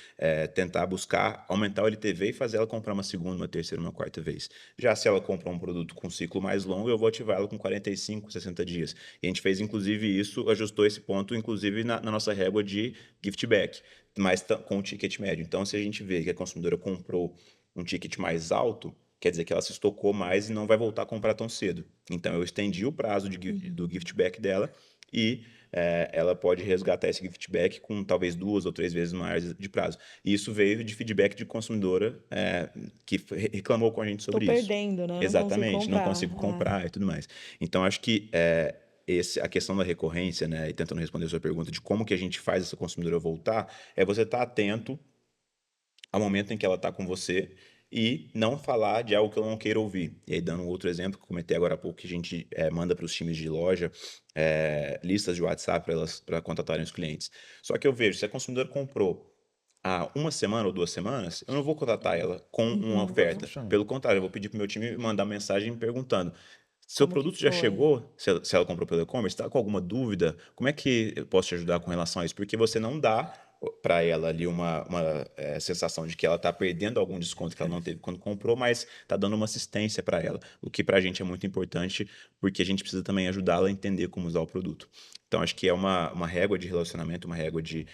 tentar buscar aumentar o LTV e fazer ela comprar uma segunda, uma terceira, uma quarta vez. Já se ela comprar um produto com ciclo mais longo, eu vou ativar ela com 45, 60 dias. E a gente fez, inclusive, isso, ajustou esse ponto, inclusive, na nossa régua de gift back, mas com o ticket médio. Então, se a gente vê que a consumidora comprou um ticket mais alto, quer dizer que ela se estocou mais e não vai voltar a comprar tão cedo. Então, eu estendi o prazo do gift back dela e ela pode resgatar esse gift back com talvez 2 ou 3 vezes mais de prazo. E isso veio de feedback de consumidora que reclamou com a gente Tô sobre isso. perdendo, né? Não consigo Exatamente, não comprar. consigo comprar e tudo mais. Então, acho que a questão da recorrência, né, e tentando responder a sua pergunta de como que a gente faz essa consumidora voltar, é você estar atento ao momento em que ela está com você e não falar de algo que eu não queira ouvir. E aí, dando um outro exemplo que eu comentei agora há pouco, que a gente manda para os times de loja listas de WhatsApp para contatarem os clientes. Só que eu vejo, se a consumidora comprou há uma semana ou 2 semanas, eu não vou contatar ela com uma oferta. Pelo contrário, eu vou pedir para o meu time mandar mensagem perguntando: seu Como que produto já foi? chegou? Se ela comprou pelo e-commerce, está com alguma dúvida? Como é que eu posso te ajudar com relação a isso? Porque você não dá para ela ali uma sensação de que ela está perdendo algum desconto que ela não teve quando comprou, mas está dando uma assistência para ela, o que para a gente é muito importante, porque a gente precisa também ajudá-la a entender como usar o produto. Então, acho que é uma régua de relacionamento, uma régua de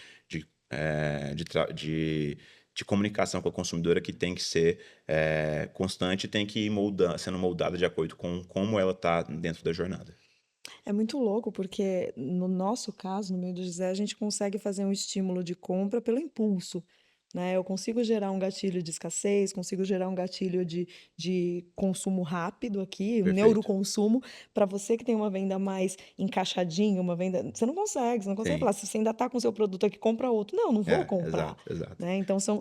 comunicação com a consumidora que tem que ser constante e tem que ir sendo moldada de acordo com como ela está dentro da jornada. É muito louco, porque no nosso caso, no meio do José, a gente consegue fazer um estímulo de compra pelo impulso, né? Eu consigo gerar um gatilho de escassez, consigo gerar um gatilho de consumo rápido aqui, um Perfeito. neuroconsumo, para você que tem uma venda mais encaixadinha, uma venda. Você não consegue Sim. falar, se você ainda está com o seu produto aqui, compra outro. Não vou comprar. Exato. Né? Então são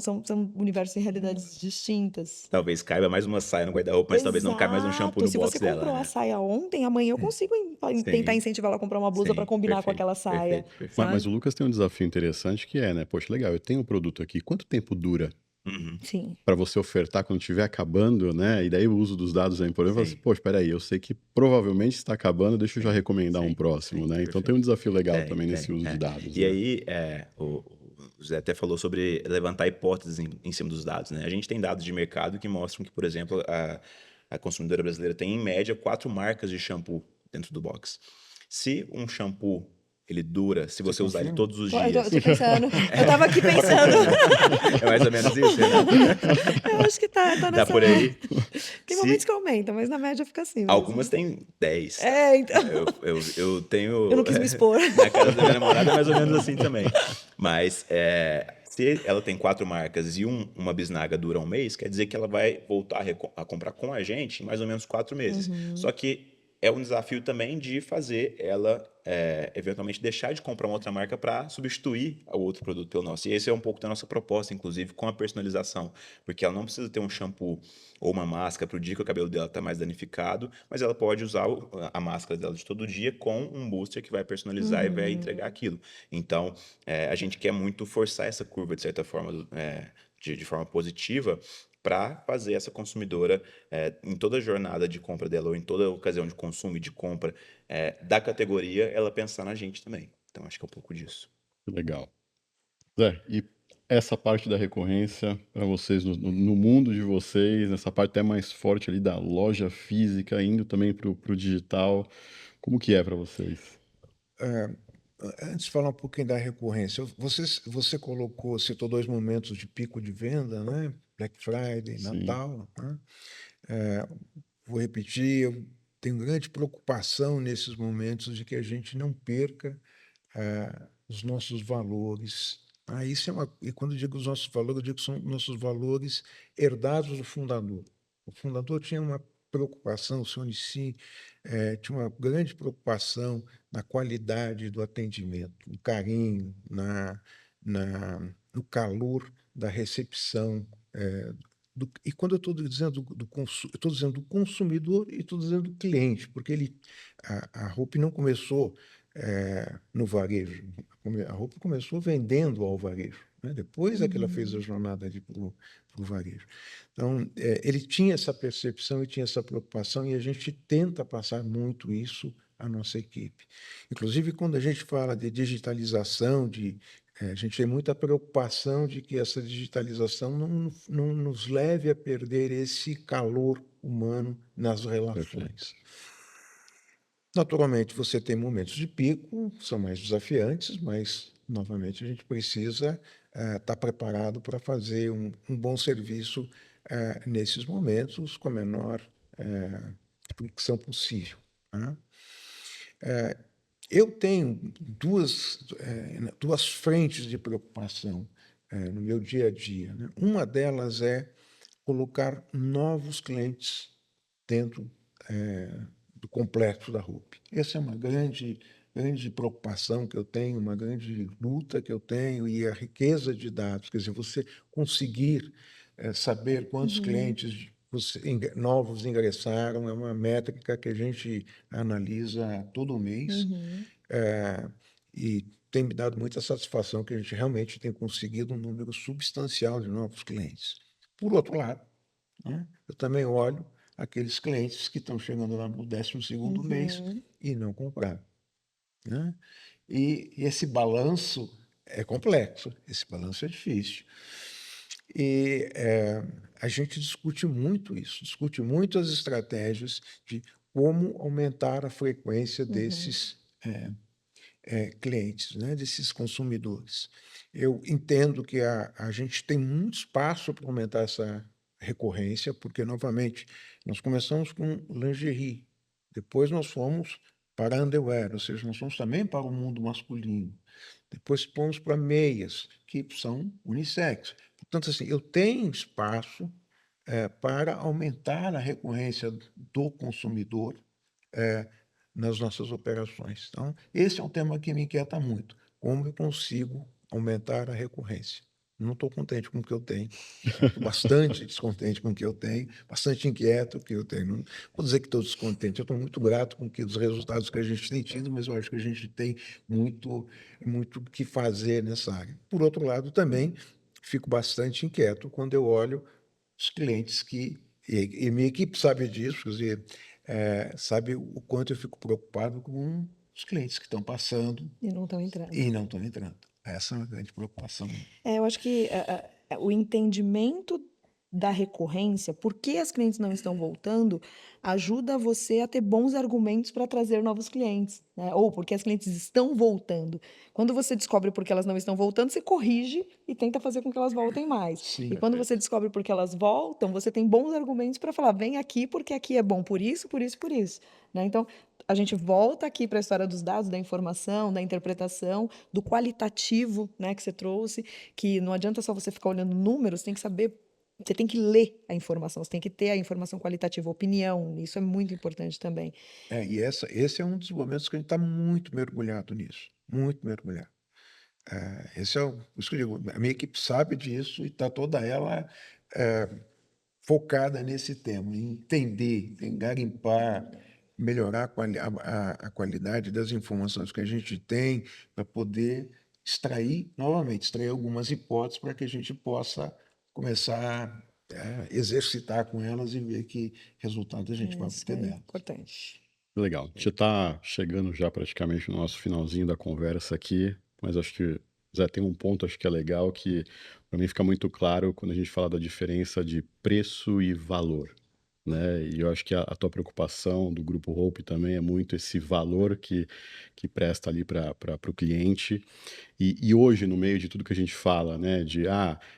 universos e realidades distintas. Talvez caiba mais uma saia no guarda-roupa, mas talvez não caiba mais um shampoo no Se box você dela, comprou a né? saia ontem, amanhã eu consigo tentar Sim, incentivar ela a comprar uma blusa para sim, combinar com perfeito, aquela saia, perfeito. Mas o sabe? Lucas tem um desafio interessante que é, né? Poxa, legal, eu tenho um produto aqui, quanto tempo dura Uhum, Sim. para você ofertar quando estiver acabando, né? E daí o uso dos dados é importante. Você fala assim, sim, poxa, peraí, eu sei que provavelmente está acabando, deixa eu já recomendar um próximo, sim, né? Então tem perfeito. um desafio legal Tem, também nesse tem, uso de dados, E né? aí, o Zé até falou sobre levantar hipóteses em cima dos dados, né? A gente tem dados de mercado que mostram que, por exemplo, a consumidora brasileira tem, em média, 4 marcas de shampoo dentro do box. Se um shampoo, ele dura, se você usar ele confirma? todos os Eu dias... tô pensando, eu tava aqui pensando, É mais ou menos isso, Renato? eu acho que tá Tá nessa. por aí? Tem momentos Se que aumenta, mas na média fica assim Algumas mesmo. têm 10. Então, Eu eu tenho. não quis me expor. Na casa da minha namorada é mais ou menos assim também. Mas se ela tem 4 marcas e uma bisnaga dura um mês, quer dizer que ela vai voltar a comprar com a gente em mais ou menos 4 meses. Só que é um desafio também de fazer ela eventualmente deixar de comprar uma outra marca para substituir o outro produto pelo nosso. E esse é um pouco da nossa proposta, inclusive, com a personalização. Porque ela não precisa ter um shampoo ou uma máscara para o dia que o cabelo dela está mais danificado, mas ela pode usar a máscara dela de todo dia com um booster que vai personalizar e vai entregar aquilo. Então, a gente quer muito forçar essa curva, de certa forma, de forma positiva, para fazer essa consumidora, em toda a jornada de compra dela, ou em toda ocasião de consumo e de compra da categoria, ela pensar na gente também. Então, acho que é um pouco disso. Legal. Zé, e essa parte da recorrência para vocês, no mundo de vocês, essa parte até mais forte ali da loja física, indo também para o digital, como que é para vocês? Antes de falar um pouquinho da recorrência, você citou 2 momentos de pico de venda, né, Black Friday, Sim, Natal, né. Eh, Vou repetir, eu tenho grande preocupação nesses momentos de que a gente não perca, os nossos valores. Isso é e quando eu digo os nossos valores, eu digo que são nossos valores herdados do fundador. O fundador tinha uma preocupação, o senhor Nissim, tinha uma grande preocupação na qualidade do atendimento, no carinho, no calor da recepção, e quando eu estou dizendo eu estou dizendo do consumidor e estou dizendo do cliente, porque a Hope não começou, no varejo, a Hope começou vendendo ao varejo, né, depois é que ela fez a Uhum. jornada ali para o varejo. Então, ele tinha essa percepção e tinha essa preocupação, e a gente tenta passar muito isso à nossa equipe. Inclusive, quando a gente fala de digitalização, a gente tem muita preocupação de que essa digitalização não nos leve a perder esse calor humano nas perfeito. relações. Naturalmente, você tem momentos de pico, são mais desafiantes, mas, novamente, a gente precisa estar preparado para fazer um bom serviço nesses momentos, com a menor fricção possível, né? Eu tenho duas frentes de preocupação no meu dia a dia, né? Uma delas é colocar novos clientes dentro do complexo da Hope. Essa é uma grande preocupação que eu tenho, uma grande luta que eu tenho, e a riqueza de dados, quer dizer, você conseguir saber quantos Uhum. clientes novos ingressaram, é uma métrica que a gente analisa todo mês, Uhum. eh, e tem me dado muita satisfação que a gente realmente tem conseguido um número substancial de novos clientes. Por outro lado, né, eu também olho aqueles clientes que estão chegando lá no 12º mês Uhum. e não compraram, né. E esse balanço é complexo, esse balanço é difícil. E, a gente discute muito isso, discute muito as estratégias de como aumentar a frequência Uhum. desses, clientes, né, desses consumidores. Eu entendo que a gente tem muito espaço para aumentar essa recorrência, porque, novamente, nós começamos com lingerie, depois nós fomos para underwear, ou seja, nós fomos também para o mundo masculino. Depois fomos para meias, que são unissex. Portanto, assim, eu tenho espaço, para aumentar a recorrência do consumidor, eh, nas nossas operações. Então, esse é um tema que me inquieta muito. Como eu consigo aumentar a recorrência? Não estou contente com o que eu tenho, estou bastante descontente com o que eu tenho, bastante inquieto com o que eu tenho. Não vou dizer que estou descontente, eu estou muito grato com os resultados que a gente tem tido, mas eu acho que a gente tem muito muito o que fazer nessa área. Por outro lado, também fico bastante inquieto quando eu olho os clientes e minha equipe sabe disso, quer dizer, sabe o quanto eu fico preocupado com os clientes que estão passando E não estão entrando. e não estão entrando. Essa é uma grande preocupação minha. É, eu acho que o entendimento da recorrência, por que as clientes não estão voltando, ajuda você a ter bons argumentos para trazer novos clientes, né? Ou porque as clientes estão voltando. Quando você descobre por que elas não estão voltando, você corrige e tenta fazer com que elas voltem mais. E Sim, quando você Perfeito. descobre por que elas voltam, você tem bons argumentos para falar, vem aqui porque aqui é bom por isso, por isso, por isso, né? Então, a gente volta aqui para a história dos dados, da informação, da interpretação, do qualitativo, né, que você trouxe, que não adianta só você ficar olhando números, tem que saber, você tem que ler a informação, você tem que ter a informação qualitativa, opinião, isso é muito importante também. e esse é um dos momentos que a gente está muito mergulhado nisso, muito mergulhado. Esse é por isso que eu digo, a minha equipe sabe disso e está toda ela focada nesse tema, em entender, em garimpar, melhorar a qualidade das informações que a gente tem, para poder extrair algumas hipóteses para que a gente possa começar a exercitar com elas e ver que resultado a gente vai Isso obter é delas. importante. Legal. A gente está chegando já praticamente no nosso finalzinho da conversa aqui, mas acho que Zé tem um ponto acho que é legal que para mim fica muito claro quando a gente fala da diferença de preço e valor. né? E eu acho que a tua preocupação do Grupo Hope também é muito esse valor que presta ali para o cliente. E hoje, no meio de tudo que a gente fala, né, de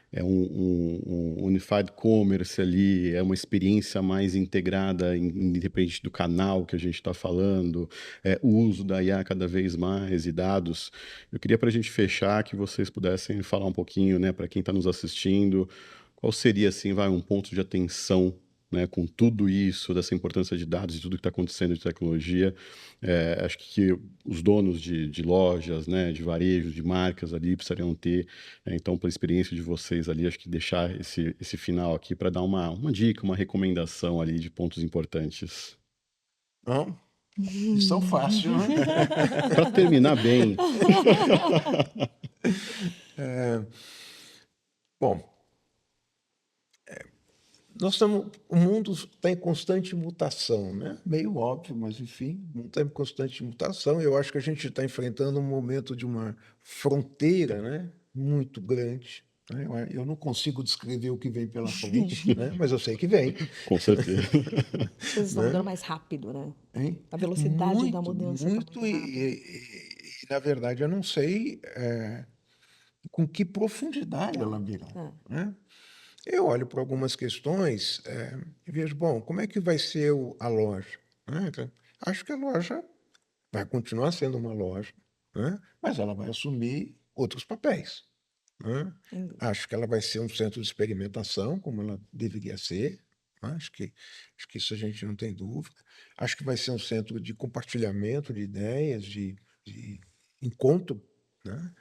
é um Unified Commerce ali, é uma experiência mais integrada, independente do canal que a gente está falando, o uso da IA cada vez mais e dados. Eu queria para a gente fechar que vocês pudessem falar um pouquinho, né, para quem está nos assistindo, qual seria, assim, um ponto de atenção, né, com tudo isso, dessa importância de dados e tudo que está acontecendo de tecnologia. Acho que os donos de lojas, né, de varejo, de marcas ali precisariam ter. Então, pela experiência de vocês ali, acho que deixar esse final aqui para dar uma dica, uma recomendação ali de pontos importantes. Não? Isso é fácil, né? Para terminar bem, Bom, o mundo está em constante mutação, né? Meio óbvio, mas enfim, o mundo está em constante mutação. Eu acho que a gente está enfrentando um momento de uma fronteira, né? Muito grande, né? Eu não consigo descrever o que vem pela frente, né? Mas eu sei que vem, com certeza. As coisas estão mudando né? mais rápido, né? Hein? A velocidade da Muito, mudança está muito, muito rápida. na verdade, eu não sei com que profundidade ela virá, É. né? Eu olho para algumas questões, e vejo, bom, como é que vai ser a loja, né? Então, acho que a loja vai continuar sendo uma loja, né? Mas ela vai assumir outros papéis, né? Sem dúvida. Acho que ela vai ser um centro de experimentação, como ela deveria ser, né? Acho que isso a gente não tem dúvida. Acho que vai ser um centro de compartilhamento de ideias, de encontro, né?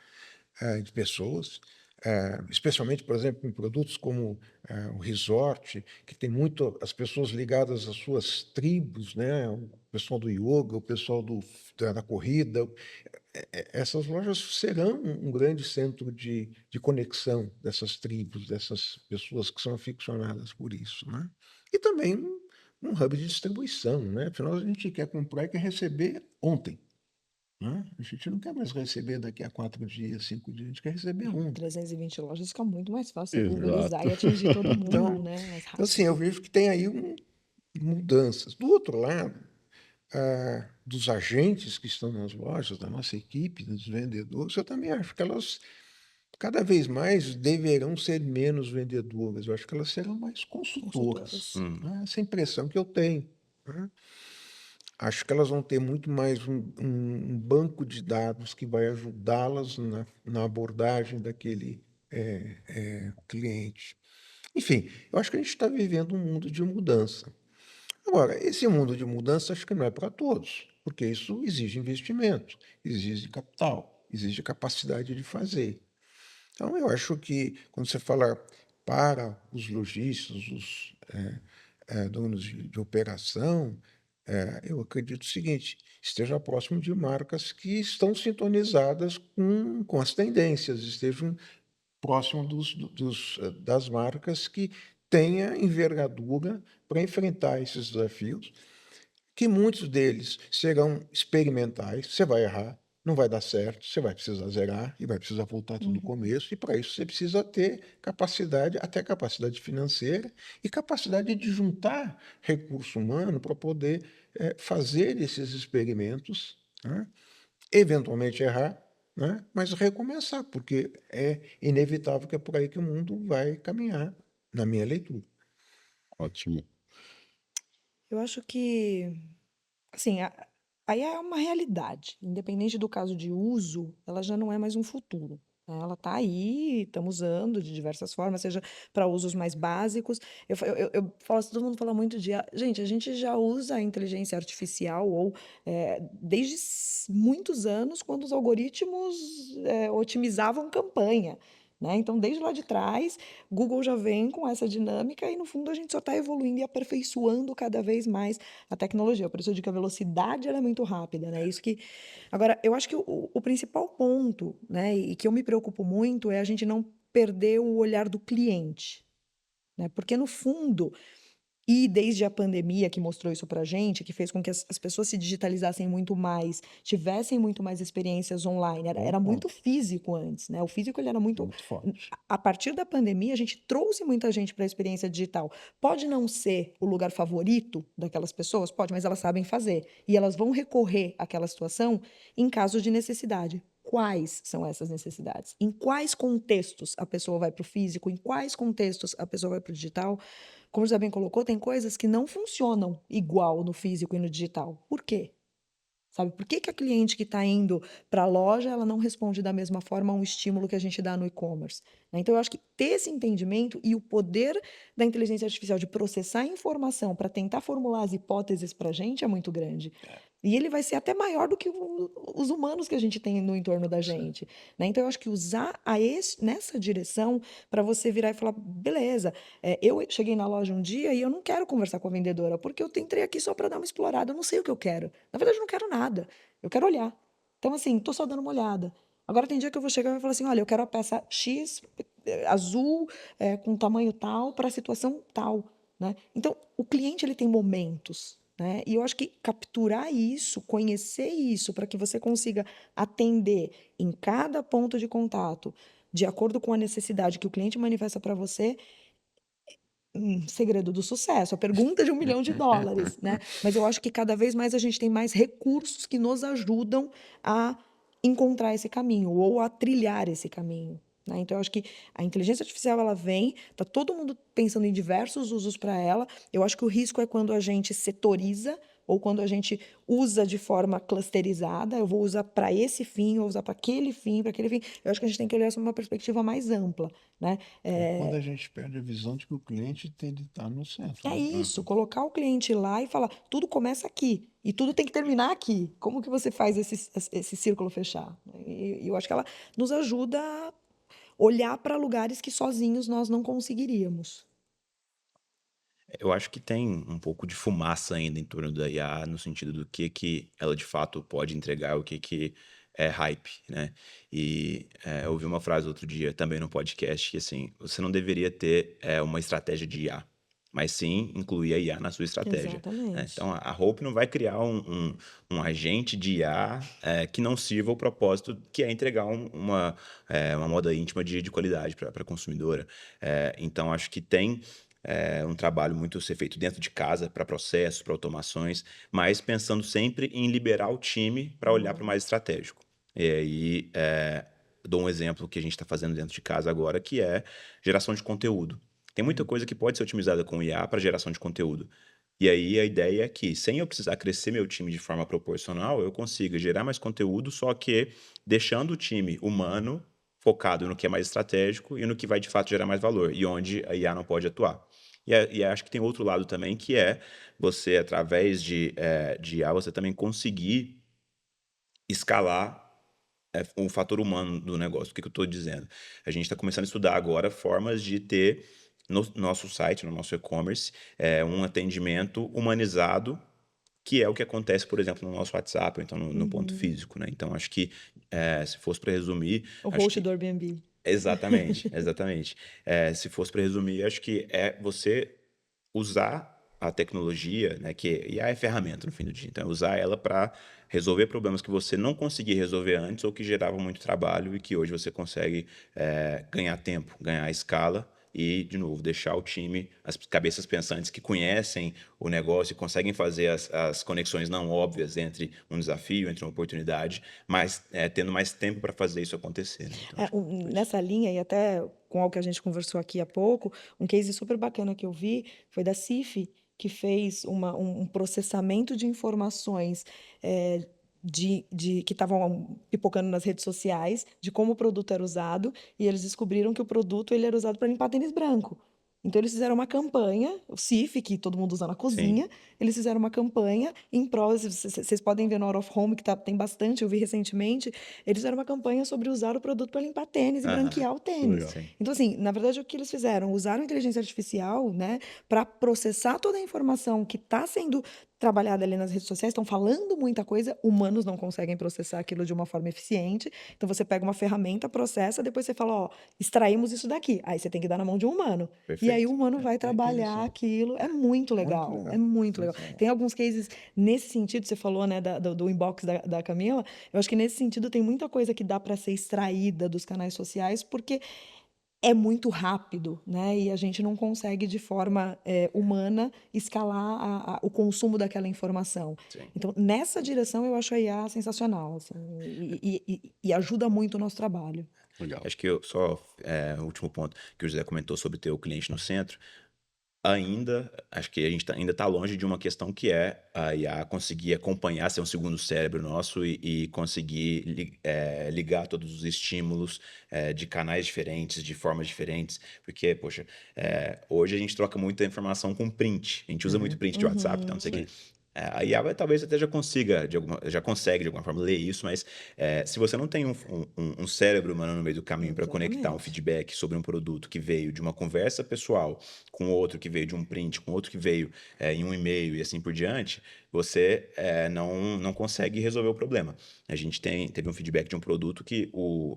De pessoas, especialmente, por exemplo, em produtos como o resort, que tem muito as pessoas ligadas às suas tribos, né? O pessoal do yoga, o pessoal da corrida. Essas lojas serão um grande centro de conexão dessas tribos, dessas pessoas que são aficionadas por isso, né? E também um hub de distribuição, né? Afinal, a gente quer comprar e quer receber ontem, né? A gente não quer mais receber daqui a 4 dias, 5 dias, a gente quer receber Com ontem. 320 lojas fica muito mais fácil você Exato. pulverizar e atingir todo mundo, Então, né? Mais assim, eu rápido. vejo que tem aí mudanças. Do outro lado, dos agentes que estão nas lojas, da nossa equipe, dos vendedores, eu também acho que elas cada vez mais deverão ser menos vendedoras. Eu acho que elas serão mais consultoras, Consultoras. né? Essa impressão que eu tenho, né? Acho que elas vão ter muito mais um banco de dados que vai ajudá-las na abordagem daquele cliente. Enfim, eu acho que a gente está vivendo um mundo de mudança. Agora, esse mundo de mudança acho que não é para todos, porque isso exige investimento, exige capital, exige capacidade de fazer. Então, eu acho que quando você fala para os lojistas, os donos de operação, eu acredito o seguinte: esteja próximo de marcas que estão sintonizadas com as tendências, estejam próximo das marcas que tenha envergadura para enfrentar esses desafios, que muitos deles serão experimentais, você vai errar, não vai dar certo, você vai precisar zerar e vai precisar voltar tudo do começo, e para isso você precisa ter capacidade, até capacidade financeira e capacidade de juntar recurso humano para poder fazer esses experimentos, né? Eventualmente errar, né? Mas recomeçar, porque é inevitável que é por aí que o mundo vai caminhar, na minha leitura. Ótimo. Eu acho que, assim, aí é uma realidade. Independente do caso de uso, ela já não é mais um futuro, né? Ela está aí, estamos usando de diversas formas, seja para usos mais básicos. Eu falo assim, todo mundo fala muito de. Gente, a gente já usa a inteligência artificial ou desde muitos anos, quando os algoritmos otimizavam campanha. Né? Então, desde lá de trás, Google já vem com essa dinâmica e, no fundo, a gente só está evoluindo e aperfeiçoando cada vez mais a tecnologia. Por isso eu digo que a velocidade ela é muito rápida, né? Isso que... Agora, eu acho que o principal ponto, né, e que eu me preocupo muito é a gente não perder o olhar do cliente, né? Porque, no fundo, E desde a pandemia que mostrou isso pra gente, que fez com que as pessoas se digitalizassem muito mais, tivessem muito mais experiências online. Era, Bom era muito ponto. físico antes, né? O físico ele era muito. Muito forte. A partir da pandemia, a gente trouxe muita gente para a experiência digital. Pode não ser o lugar favorito daquelas pessoas, pode, mas elas sabem fazer. E elas vão recorrer àquela situação em caso de necessidade. Quais são essas necessidades? Em quais contextos a pessoa vai para o físico? Em quais contextos a pessoa vai para o digital? Como o José bem colocou, tem coisas que não funcionam igual no físico e no digital. Por quê? Sabe, por que que a cliente que está indo para a loja, ela não responde da mesma forma a um estímulo que a gente dá no e-commerce, né? Então, eu acho que ter esse entendimento e o poder da inteligência artificial de processar a informação para tentar formular as hipóteses para a gente é muito grande. E ele vai ser até maior do que os humanos que a gente tem no entorno da gente, né? Então, eu acho que usar nessa direção para você virar e falar, beleza, eu cheguei na loja um dia e eu não quero conversar com a vendedora, porque eu entrei aqui só para dar uma explorada, eu não sei o que eu quero. Na verdade, eu não quero nada. Eu quero olhar. Então, assim, tô só dando uma olhada. Agora tem dia que eu vou chegar e vou falar assim: olha, eu quero a peça X, azul, com tamanho tal, para a situação tal, né? Então, o cliente ele tem momentos, né? E eu acho que capturar isso, conhecer isso, para que você consiga atender em cada ponto de contato, de acordo com a necessidade que o cliente manifesta para você, segredo do sucesso, a pergunta de US$ 1 milhão, né? Mas eu acho que cada vez mais a gente tem mais recursos que nos ajudam a encontrar esse caminho ou a trilhar esse caminho, né? Então, eu acho que a inteligência artificial ela vem, tá todo mundo pensando em diversos usos para ela. Eu acho que o risco é quando a gente setoriza ou quando a gente usa de forma clusterizada. Eu vou usar para esse fim, eu vou usar para aquele fim, para aquele fim. Eu acho que a gente tem que olhar isso numa perspectiva mais ampla, né? Ou quando a gente perde a visão de que o cliente tem de estar no centro, É né? isso, colocar o cliente lá e falar, tudo começa aqui e tudo tem que terminar aqui. Como que você faz esse círculo fechar? E eu acho que ela nos ajuda a olhar para lugares que sozinhos nós não conseguiríamos. Eu acho que tem um pouco de fumaça ainda em torno da IA, no sentido do que ela de fato pode entregar, o que é hype, né? E eu ouvi uma frase outro dia também no podcast que assim, você não deveria ter uma estratégia de IA, mas sim incluir a IA na sua estratégia, né? Exatamente. Então a Hope não vai criar um agente de IA que não sirva o propósito que é entregar uma moda íntima de qualidade para a consumidora. Então acho que tem um trabalho muito a ser feito dentro de casa, para processos, para automações, mas pensando sempre em liberar o time para olhar para o mais estratégico. E aí, dou um exemplo que a gente está fazendo dentro de casa agora, que é geração de conteúdo. Tem muita coisa que pode ser otimizada com IA para geração de conteúdo. E aí a ideia é que, sem eu precisar crescer meu time de forma proporcional, eu consiga gerar mais conteúdo, só que deixando o time humano focado no que é mais estratégico e no que vai de fato gerar mais valor, e onde a IA não pode atuar. E acho que tem outro lado também, que é você, através de IA, você também conseguir escalar o fator humano do negócio. O que eu estou dizendo? A gente está começando a estudar agora formas de ter no nosso site, no nosso e-commerce, um atendimento humanizado, que é o que acontece, por exemplo, no nosso WhatsApp, ou então no ponto Uhum. físico, né? Então, acho que, se fosse para resumir, O acho host que do Airbnb. exatamente, exatamente. Se fosse para resumir, acho que é você usar a tecnologia, né, que IA é ferramenta no fim do dia, então é usar ela para resolver problemas que você não conseguia resolver antes ou que geravam muito trabalho e que hoje você consegue ganhar tempo, ganhar escala e, de novo, deixar o time, as cabeças pensantes que conhecem o negócio e conseguem fazer as conexões não óbvias entre um desafio, entre uma oportunidade, mas tendo mais tempo para fazer isso acontecer, né? Então, acho que foi isso. Nessa linha, e até com algo que a gente conversou aqui há pouco, um case super bacana que eu vi foi da CIF, que fez um processamento de informações que estavam pipocando nas redes sociais, de como o produto era usado, e eles descobriram que o produto ele era usado para limpar tênis branco. Então, eles fizeram uma campanha, o CIF, que todo mundo usa na Sim. cozinha, eles fizeram uma campanha em prol, vocês podem ver no Out of Home, que tem bastante, eu vi recentemente, eles fizeram uma campanha sobre usar o produto para limpar tênis e Aham. branquear o Que tênis. legal. Sim. Então, assim, na verdade, o que eles fizeram? Usaram inteligência artificial, né, para processar toda a informação que está sendo trabalhada ali nas redes sociais, estão falando muita coisa, humanos não conseguem processar aquilo de uma forma eficiente. Então você pega uma ferramenta, processa, depois você fala, ó, extraímos isso daqui. Aí você tem que dar na mão de um humano. E aí o Perfeito. humano vai É trabalhar isso. aquilo. É muito Muito legal. É legal. muito legal. Exato. Tem alguns cases nesse sentido, você falou, né, do inbox da Camila. Eu acho que nesse sentido tem muita coisa que dá para ser extraída dos canais sociais, porque é muito rápido, né? E a gente não consegue, de forma humana, escalar o consumo daquela informação. Sim. Então, nessa direção, eu acho a IA sensacional, assim, e ajuda muito o nosso trabalho. Legal. Acho que o último ponto que o José comentou sobre ter o cliente no centro, acho que a gente ainda está longe de uma questão que é a IA conseguir acompanhar, ser um segundo cérebro nosso e conseguir ligar todos os estímulos de canais diferentes, de formas diferentes, porque, poxa, hoje a gente troca muita informação com print, a gente usa muito print de WhatsApp, então não sei o quê. A IA talvez até já consiga, já consegue de alguma forma ler isso, mas se você não tem um cérebro humano no meio do caminho para conectar um Exatamente. feedback sobre um produto que veio de uma conversa pessoal com outro que veio de um print, com outro que veio em um e-mail e assim por diante, você não consegue resolver o problema. A gente teve um feedback de um produto que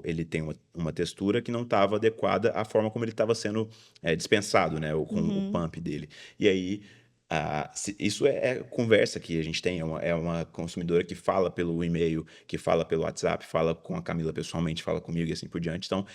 ele tem uma textura que não estava adequada à forma como ele estava sendo dispensado, né, com o pump dele. E aí, isso é conversa que a gente tem, é uma consumidora que fala pelo e-mail, que fala pelo WhatsApp, fala com a Camila pessoalmente, fala comigo e assim por diante. Então,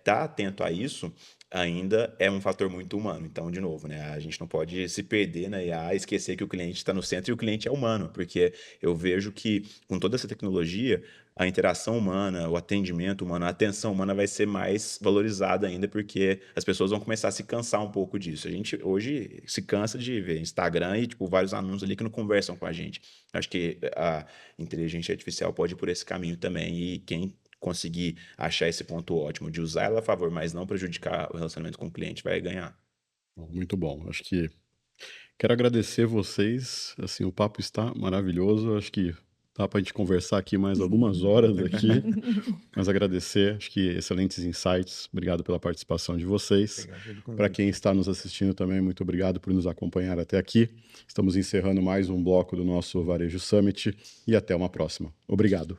tá atento a isso ainda é um fator muito humano. Então, de novo, né, a gente não pode se perder na IA e esquecer que o cliente está no centro e o cliente é humano, porque eu vejo que com toda essa tecnologia, a interação humana, o atendimento humano, a atenção humana vai ser mais valorizada ainda, porque as pessoas vão começar a se cansar um pouco disso. A gente hoje se cansa de ver Instagram e tipo vários anúncios ali que não conversam com a gente. Acho que a inteligência artificial pode ir por esse caminho também, e quem conseguir achar esse ponto ótimo de usar ela a favor, mas não prejudicar o relacionamento com o cliente, vai ganhar. Muito bom. Acho que quero agradecer vocês. Assim, o papo está maravilhoso. Acho que dá para a gente conversar aqui mais algumas horas aqui, mas agradecer. Acho que excelentes insights. Obrigado pela participação de vocês. Obrigado pelo Para convite. quem está nos assistindo também, muito obrigado por nos acompanhar até aqui. Estamos encerrando mais um bloco do nosso Varejo Summit e até uma próxima. Obrigado.